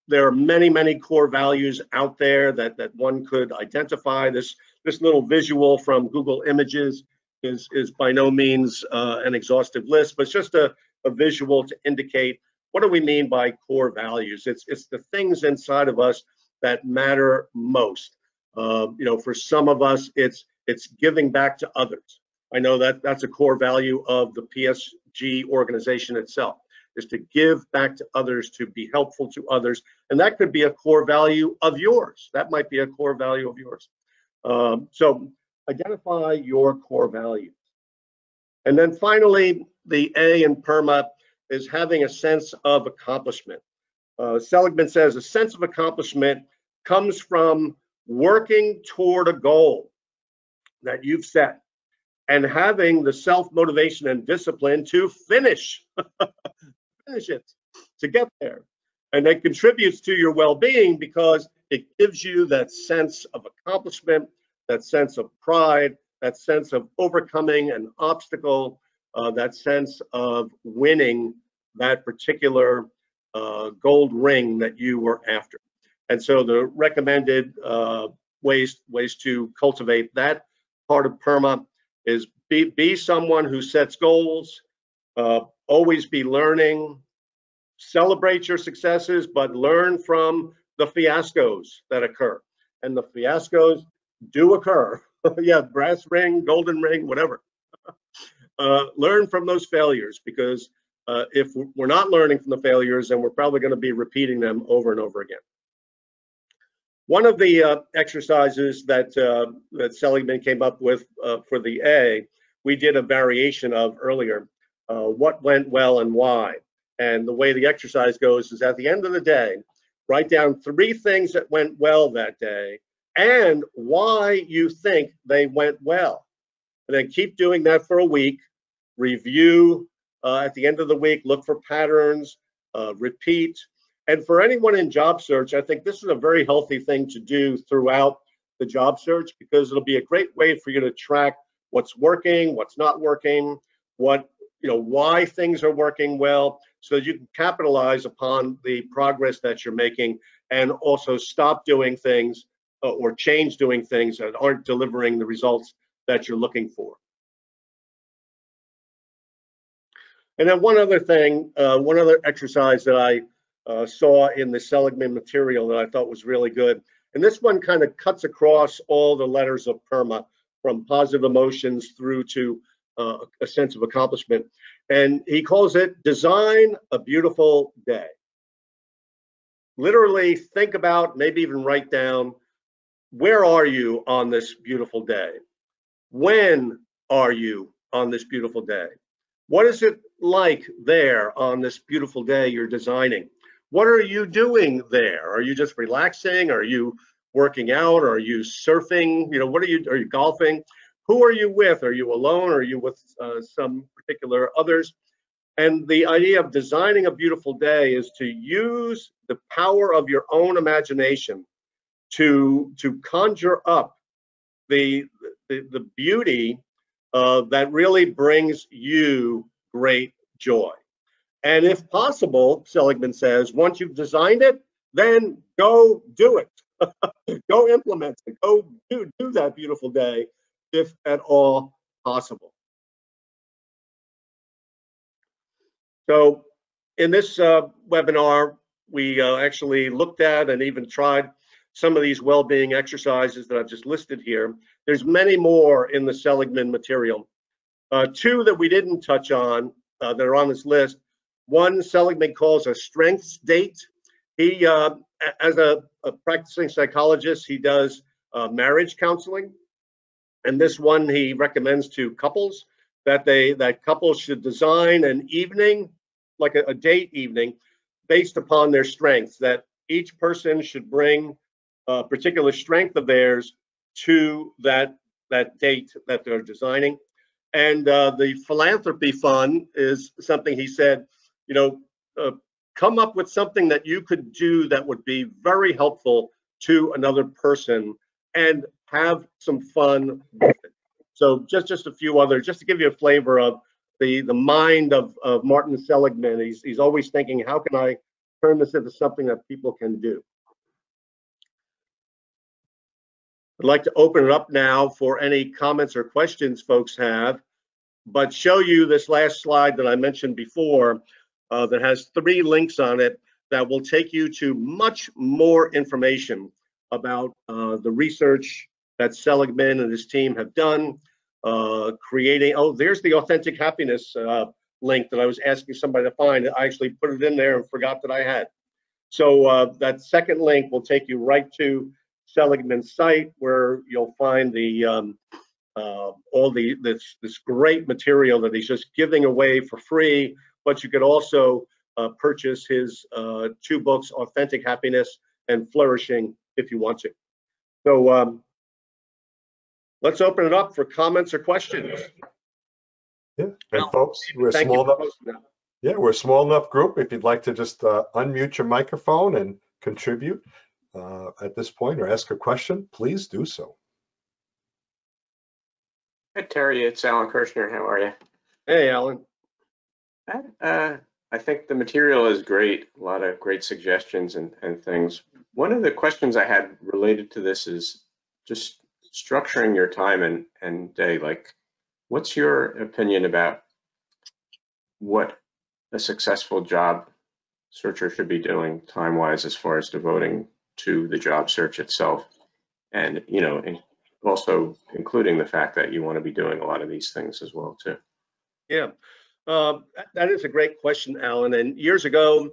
There are many, many core values out there that one could identify. This little visual from Google Images is by no means an exhaustive list, but it's just a visual to indicate what do we mean by core values. It's the things inside of us that matter most. For some of us, it's giving back to others. I know that's a core value of the PSG organization itself, is to give back to others, to be helpful to others. And that could be a core value of yours. That might be a core value of yours. So identify your core values. And then finally, the A in PERMA is having a sense of accomplishment. Seligman says a sense of accomplishment comes from working toward a goal that you've set and having the self-motivation and discipline to finish it, to get there. And that contributes to your well-being because it gives you that sense of accomplishment, that sense of pride, that sense of overcoming an obstacle, that sense of winning that particular gold ring that you were after. And so the recommended ways to cultivate that part of PERMA is be someone who sets goals, always be learning, celebrate your successes, but learn from the fiascos that occur. And the fiascos do occur. Yeah, brass ring, golden ring, whatever. Learn from those failures, because if we're not learning from the failures, then we're probably going to be repeating them over and over again. One of the exercises that Seligman came up with for the A, we did a variation of earlier. What went well and why? And the way the exercise goes is at the end of the day, write down 3 things that went well that day and why you think they went well. And then keep doing that for a week. Review at the end of the week, look for patterns, repeat. And for anyone in job search, I think this is a very healthy thing to do throughout the job search, because it'll be a great way for you to track what's working, what's not working, why things are working well, so that you can capitalize upon the progress that you're making, and also stop doing things or change doing things that aren't delivering the results that you're looking for. And then one other thing, one other exercise that I saw in the Seligman material that I thought was really good, and this one kind of cuts across all the letters of PERMA, from positive emotions through to a sense of accomplishment. And he calls it design a beautiful day. Literally think about, maybe even write down, where are you on this beautiful day? When are you on this beautiful day? What is it like there on this beautiful day you're designing? What are you doing there? Are you just relaxing? Are you working out? Are you surfing? What are you golfing? Who are you with? Are you alone? Are you with some particular others? And the idea of designing a beautiful day is to use the power of your own imagination to conjure up the beauty that really brings you great joy. And if possible, Seligman says, once you've designed it, then go do it. Go implement it. Go do that beautiful day, if at all possible. So in this webinar, we actually looked at and even tried some of these well-being exercises that I've just listed here. There's many more in the Seligman material. Two that we didn't touch on that are on this list. One, Seligman calls a strengths date. He, as a practicing psychologist, he does marriage counseling. And this one he recommends to couples, that couples should design an evening, like a date evening, based upon their strengths, that each person should bring a particular strength of theirs to that date that they're designing. And the philanthropy fund is something he said, come up with something that you could do that would be very helpful to another person, and have some fun with it. So just a few other, just to give you a flavor of the mind of Martin Seligman. He's always thinking, how can I turn this into something that people can do? I'd like to open it up now for any comments or questions folks have, but show you this last slide that I mentioned before that has 3 links on it that will take you to much more information about the research that Seligman and his team have done, creating, there's the authentic happiness link that I was asking somebody to find. I actually put it in there and forgot that I had. So that second link will take you right to Seligman's site, where you'll find the this great material that he's just giving away for free. But you could also purchase his 2 books, Authentic Happiness and Flourishing, if you want to. So let's open it up for comments or questions. Yeah, and folks, we're a small enough. Yeah, we're a small enough group. If you'd like to just unmute your microphone and contribute at this point, or ask a question, please do so. Hi, Terry. It's Alan Kirshner. How are you? Hey, Alan. I think the material is great. A lot of great suggestions and things. One of the questions I had related to this is just structuring your time and day. Like, what's your opinion about what a successful job searcher should be doing time-wise, as far as devoting to the job search itself, and also including the fact that you want to be doing a lot of these things as well too? Yeah, that is a great question, Alan. And years ago,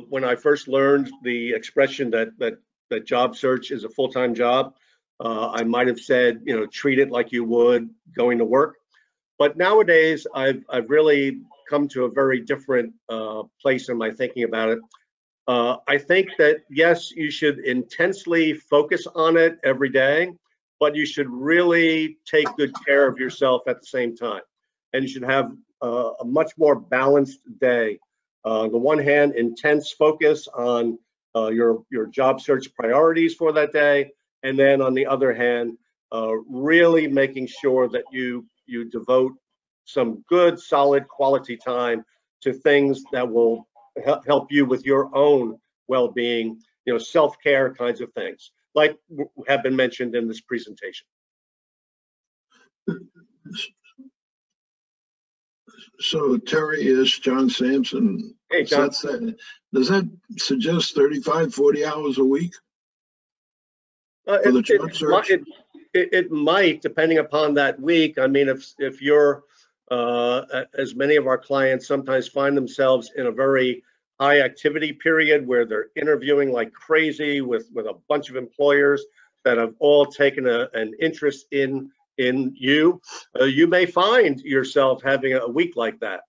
when I first learned the expression that job search is a full-time job, I might have said, treat it like you would going to work. But nowadays, I've really come to a very different place in my thinking about it. I think that, yes, you should intensely focus on it every day, but you should really take good care of yourself at the same time. And you should have a much more balanced day. On the one hand, intense focus on your job search priorities for that day, and then on the other hand, really making sure that you devote some good, solid, quality time to things that will help you with your own well-being, self-care kinds of things, like have been mentioned in this presentation. So Terry is John Sampson. Hey, John. Does that suggest 35, 40 hours a week for the job search? It might, depending upon that week. I mean, if you're, as many of our clients sometimes find themselves in a very high activity period where they're interviewing like crazy with a bunch of employers that have all taken an interest in you, you may find yourself having a week like that.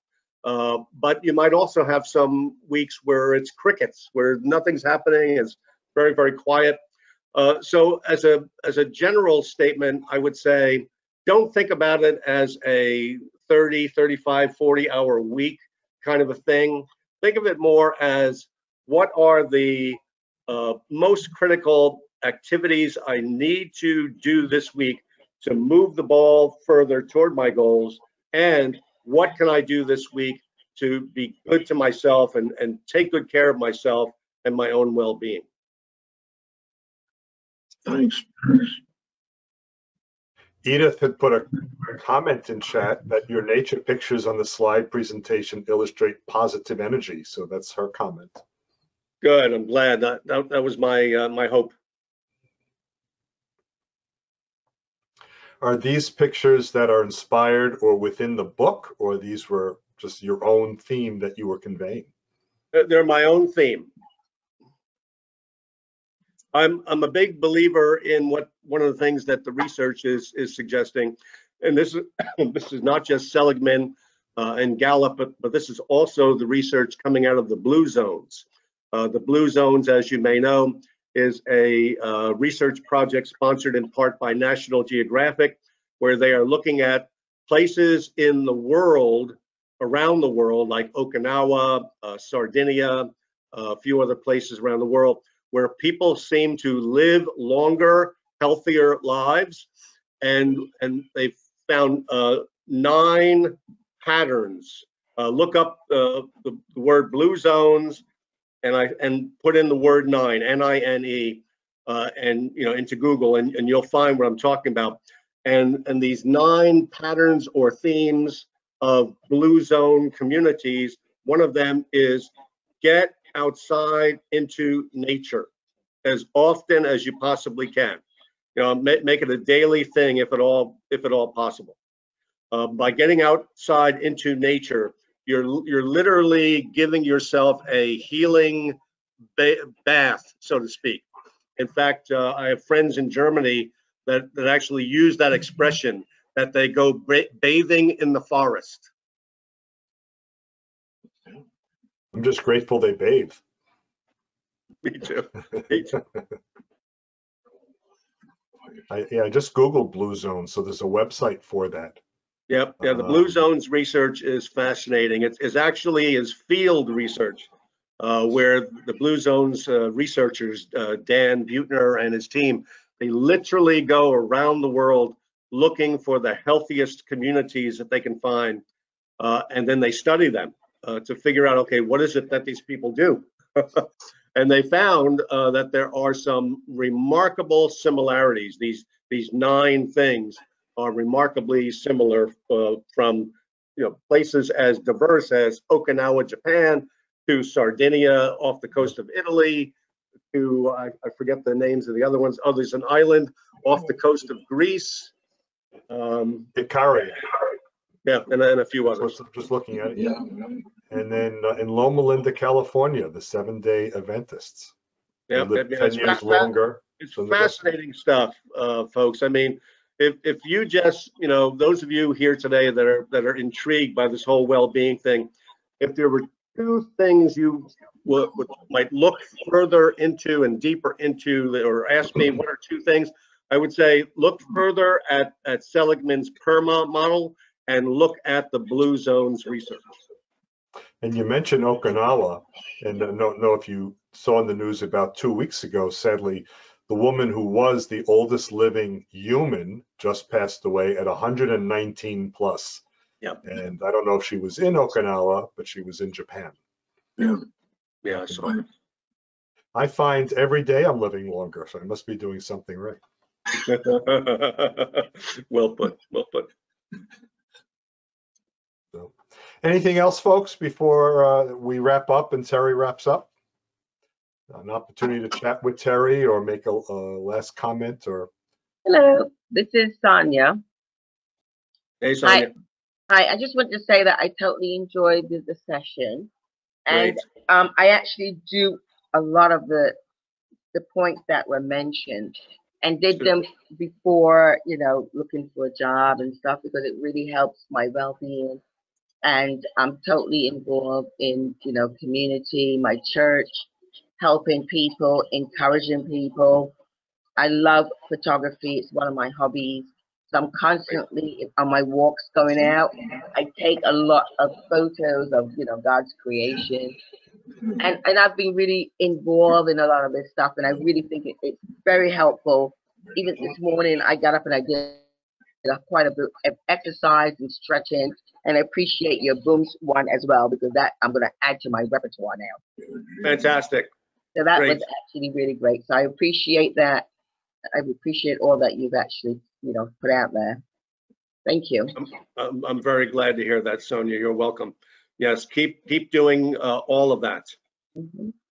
But you might also have some weeks where it's crickets, where nothing's happening, it's very, very quiet. So as a general statement, I would say, don't think about it as a 30, 35, 40-hour week kind of a thing. Think of it more as, what are the most critical activities I need to do this week to move the ball further toward my goals, and what can I do this week to be good to myself and take good care of myself and my own well-being. Thanks. Edith had put a comment in chat that your nature pictures on the slide presentation illustrate positive energy. So that's her comment. Good. I'm glad. That was my hope. Are these pictures that are inspired or within the book, or these were just your own theme that you were conveying? They're my own theme. I'm a big believer in one of the things that the research is suggesting, and this is not just Seligman and Gallup, but this is also the research coming out of the Blue Zones. The Blue Zones, as you may know, is a research project sponsored in part by National Geographic, where they are looking at places in the world, around the world, like Okinawa, Sardinia, a few other places around the world, where people seem to live longer, healthier lives, and they've found 9 patterns. Look up the word Blue Zones, and put in the word 9, N-I-N-E, and into Google, and you'll find what I'm talking about. And these 9 patterns or themes of Blue Zone communities, one of them is get outside into nature as often as you possibly can. Make it a daily thing if at all possible. By getting outside into nature, you're literally giving yourself a healing bath, so to speak. In fact, I have friends in Germany that actually use that expression, that they go bathing in the forest. I'm just grateful they bathe. Me too. Me too. I just Googled Blue Zone, so there's a website for that. Yep. Yeah, the Blue Zones research is fascinating. It's actually field research, where the Blue Zones researchers, Dan Buettner and his team, they literally go around the world looking for the healthiest communities that they can find, and then they study them to figure out, okay, what is it that these people do? And they found that there are some remarkable similarities. These 9 things are remarkably similar from places as diverse as Okinawa, Japan, to Sardinia off the coast of Italy, to I forget the names of the other ones. Oh, there's an island off the coast of Greece. Ikari. Yeah, and then a few others. Just looking at it, yeah. And then in Loma Linda, California, the 7-day Adventists. Yeah, they live 10 years longer. It's fascinating stuff, folks. I mean, if you just, those of you here today that are intrigued by this whole well-being thing, if there were 2 things you might look further into and deeper into, or ask me what are 2 things, I would say look further at Seligman's PERMA model and look at the blue zones research. And you mentioned Okinawa, and I don't know if you saw in the news about 2 weeks ago, sadly, the woman who was the oldest living human just passed away at 119 plus. Yep. And I don't know if she was in Okinawa, but she was in Japan. Yeah. Yeah, I saw it. I find every day I'm living longer, so I must be doing something right. Well put, well put. So, anything else, folks, before we wrap up and Terry wraps up? An opportunity to chat with Terry or make a last comment or. Hello, this is Sonia. Hey, Sonia. Hi, I just want to say that I totally enjoyed the session. And Great. I actually do a lot of the points that were mentioned and did them before, you know, looking for a job and stuff, because it really helps my well-being. And I'm totally involved in, you know, community, my church, helping people, encouraging people. I love photography. It's one of my hobbies. So I'm constantly on my walks going out. I take a lot of photos of, you know, God's creation. And I've been really involved in a lot of this stuff. And I really think it's very helpful. Even this morning, I got up and I did quite a bit of exercise and stretching. And I appreciate your booms one as well, because that I'm going to add to my repertoire now. Fantastic. So that Great. was actually really great. So I appreciate that. I appreciate all that you've actually, you know, put out there. Thank you. I'm very glad to hear that, Sonia. You're welcome. Yes, keep doing all of that.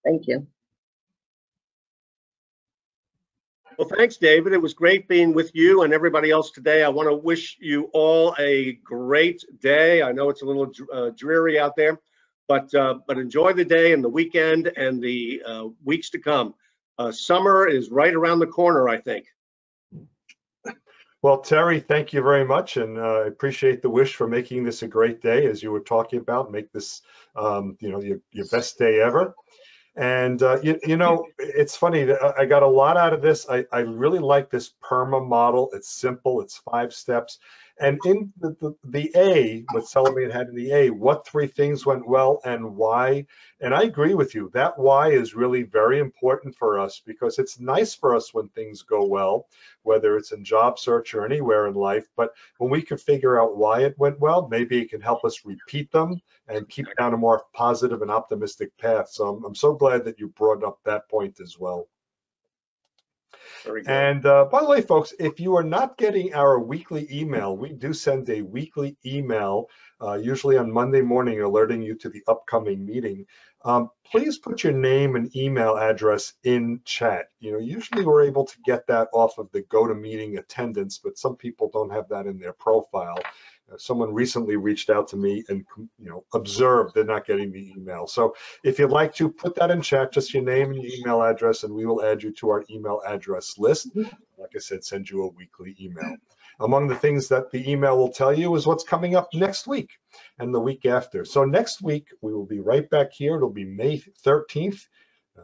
Thank you. Well, thanks, David. It was great being with you and everybody else today. I want to wish you all a great day. I know it's a little dreary out there, but enjoy the day and the weekend and the weeks to come. Summer is right around the corner, I think. Well, Terry, thank you very much, and I appreciate the wish for making this a great day, as you were talking about. Make this, you know, your best day ever. And you know, it's funny that I got a lot out of this. I really like this PERMA model. It's simple. It's 5 steps. And in the A, what Sullivan had in the A, what 3 things went well and why? And I agree with you. That why is really very important for us, because it's nice for us when things go well, whether it's in job search or anywhere in life. But when we can figure out why it went well, maybe it can help us repeat them and keep down a more positive and optimistic path. So I'm so glad that you brought up that point as well. Very good. And by the way, folks, if you are not getting our weekly email, we do send a weekly email, usually on Monday morning, alerting you to the upcoming meeting. Please put your name and email address in chat. You know, usually we're able to get that off of the GoToMeeting attendance, but some people don't have that in their profile. Someone recently reached out to me and, you know, observed they're not getting the email. So if you'd like to put that in chat, just your name and your email address, and we will add you to our email address list. Like I said, send you a weekly email. Among the things that the email will tell you is what's coming up next week and the week after. So next week, we will be right back here. It'll be May 13th.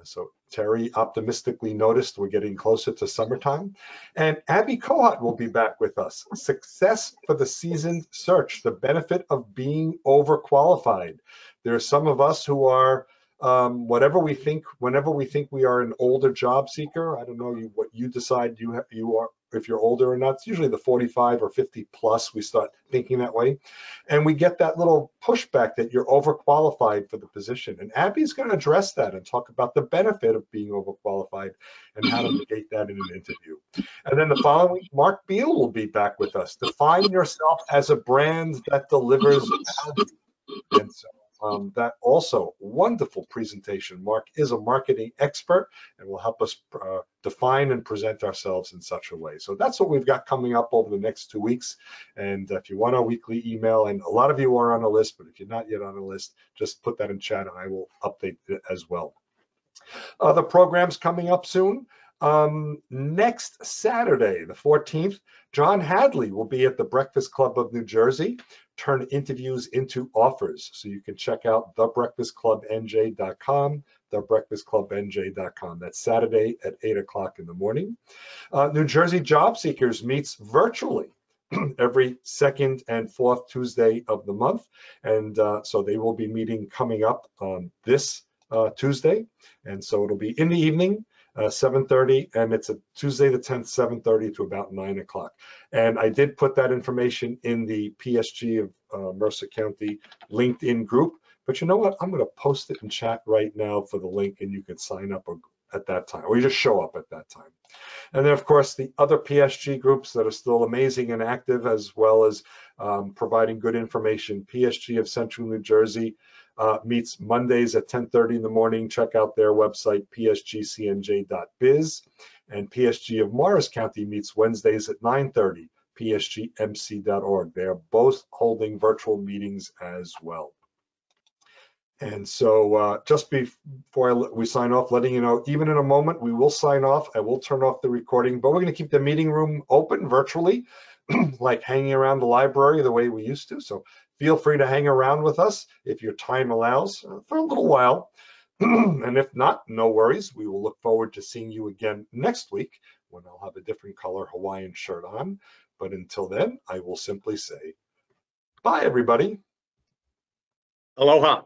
So Terry optimistically noticed we're getting closer to summertime. And Abby Kohut will be back with us. Success for the seasoned search, the benefit of being overqualified. There are some of us who are, whenever we think we are an older job seeker, I don't know what you decide you are, if you're older or not. It's usually the 45 or 50 plus we start thinking that way. And we get that little pushback that you're overqualified for the position. And Abby's going to address that and talk about the benefit of being overqualified and how to negate that in an interview. And then the following week, Mark Beal will be back with us. Define yourself as a brand that delivers value. And so that also wonderful presentation. Mark is a marketing expert and will help us define and present ourselves in such a way. So that's what we've got coming up over the next 2 weeks. And if you want our weekly email, and a lot of you are on a list, but if you're not yet on a list, just put that in chat and I will update it as well. The program's coming up soon. Next Saturday, the 14th, John Hadley will be at the Breakfast Club of New Jersey. Turn interviews into offers. So you can check out thebreakfastclubnj.com, thebreakfastclubnj.com. That's Saturday at 8 o'clock in the morning. New Jersey Job Seekers meets virtually every second and fourth Tuesday of the month. And so they will be meeting coming up this Tuesday. And so it'll be in the evening, 7:30, and it's a Tuesday the 10th, 7:30 to about 9 o'clock. And I did put that information in the PSG of Mercer County LinkedIn group. But you know what? I'm going to post it in chat right now for the link, and you can sign up at that time, or you just show up at that time. And then, of course, the other PSG groups that are still amazing and active, as well as providing good information. PSG of Central New Jersey meets Mondays at 10:30 in the morning. Check out their website, psgcnj.biz. And PSG of Morris County meets Wednesdays at 9:30, psgmc.org. They are both holding virtual meetings as well. And so just before we sign off, letting you know, even in a moment, we will sign off. I will turn off the recording, but we're going to keep the meeting room open virtually, like hanging around the library the way we used to. So feel free to hang around with us if your time allows for a little while. And if not, no worries. We will look forward to seeing you again next week when I'll have a different color Hawaiian shirt on. But until then, I will simply say, bye, everybody. Aloha.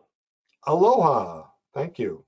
Aloha. Thank you.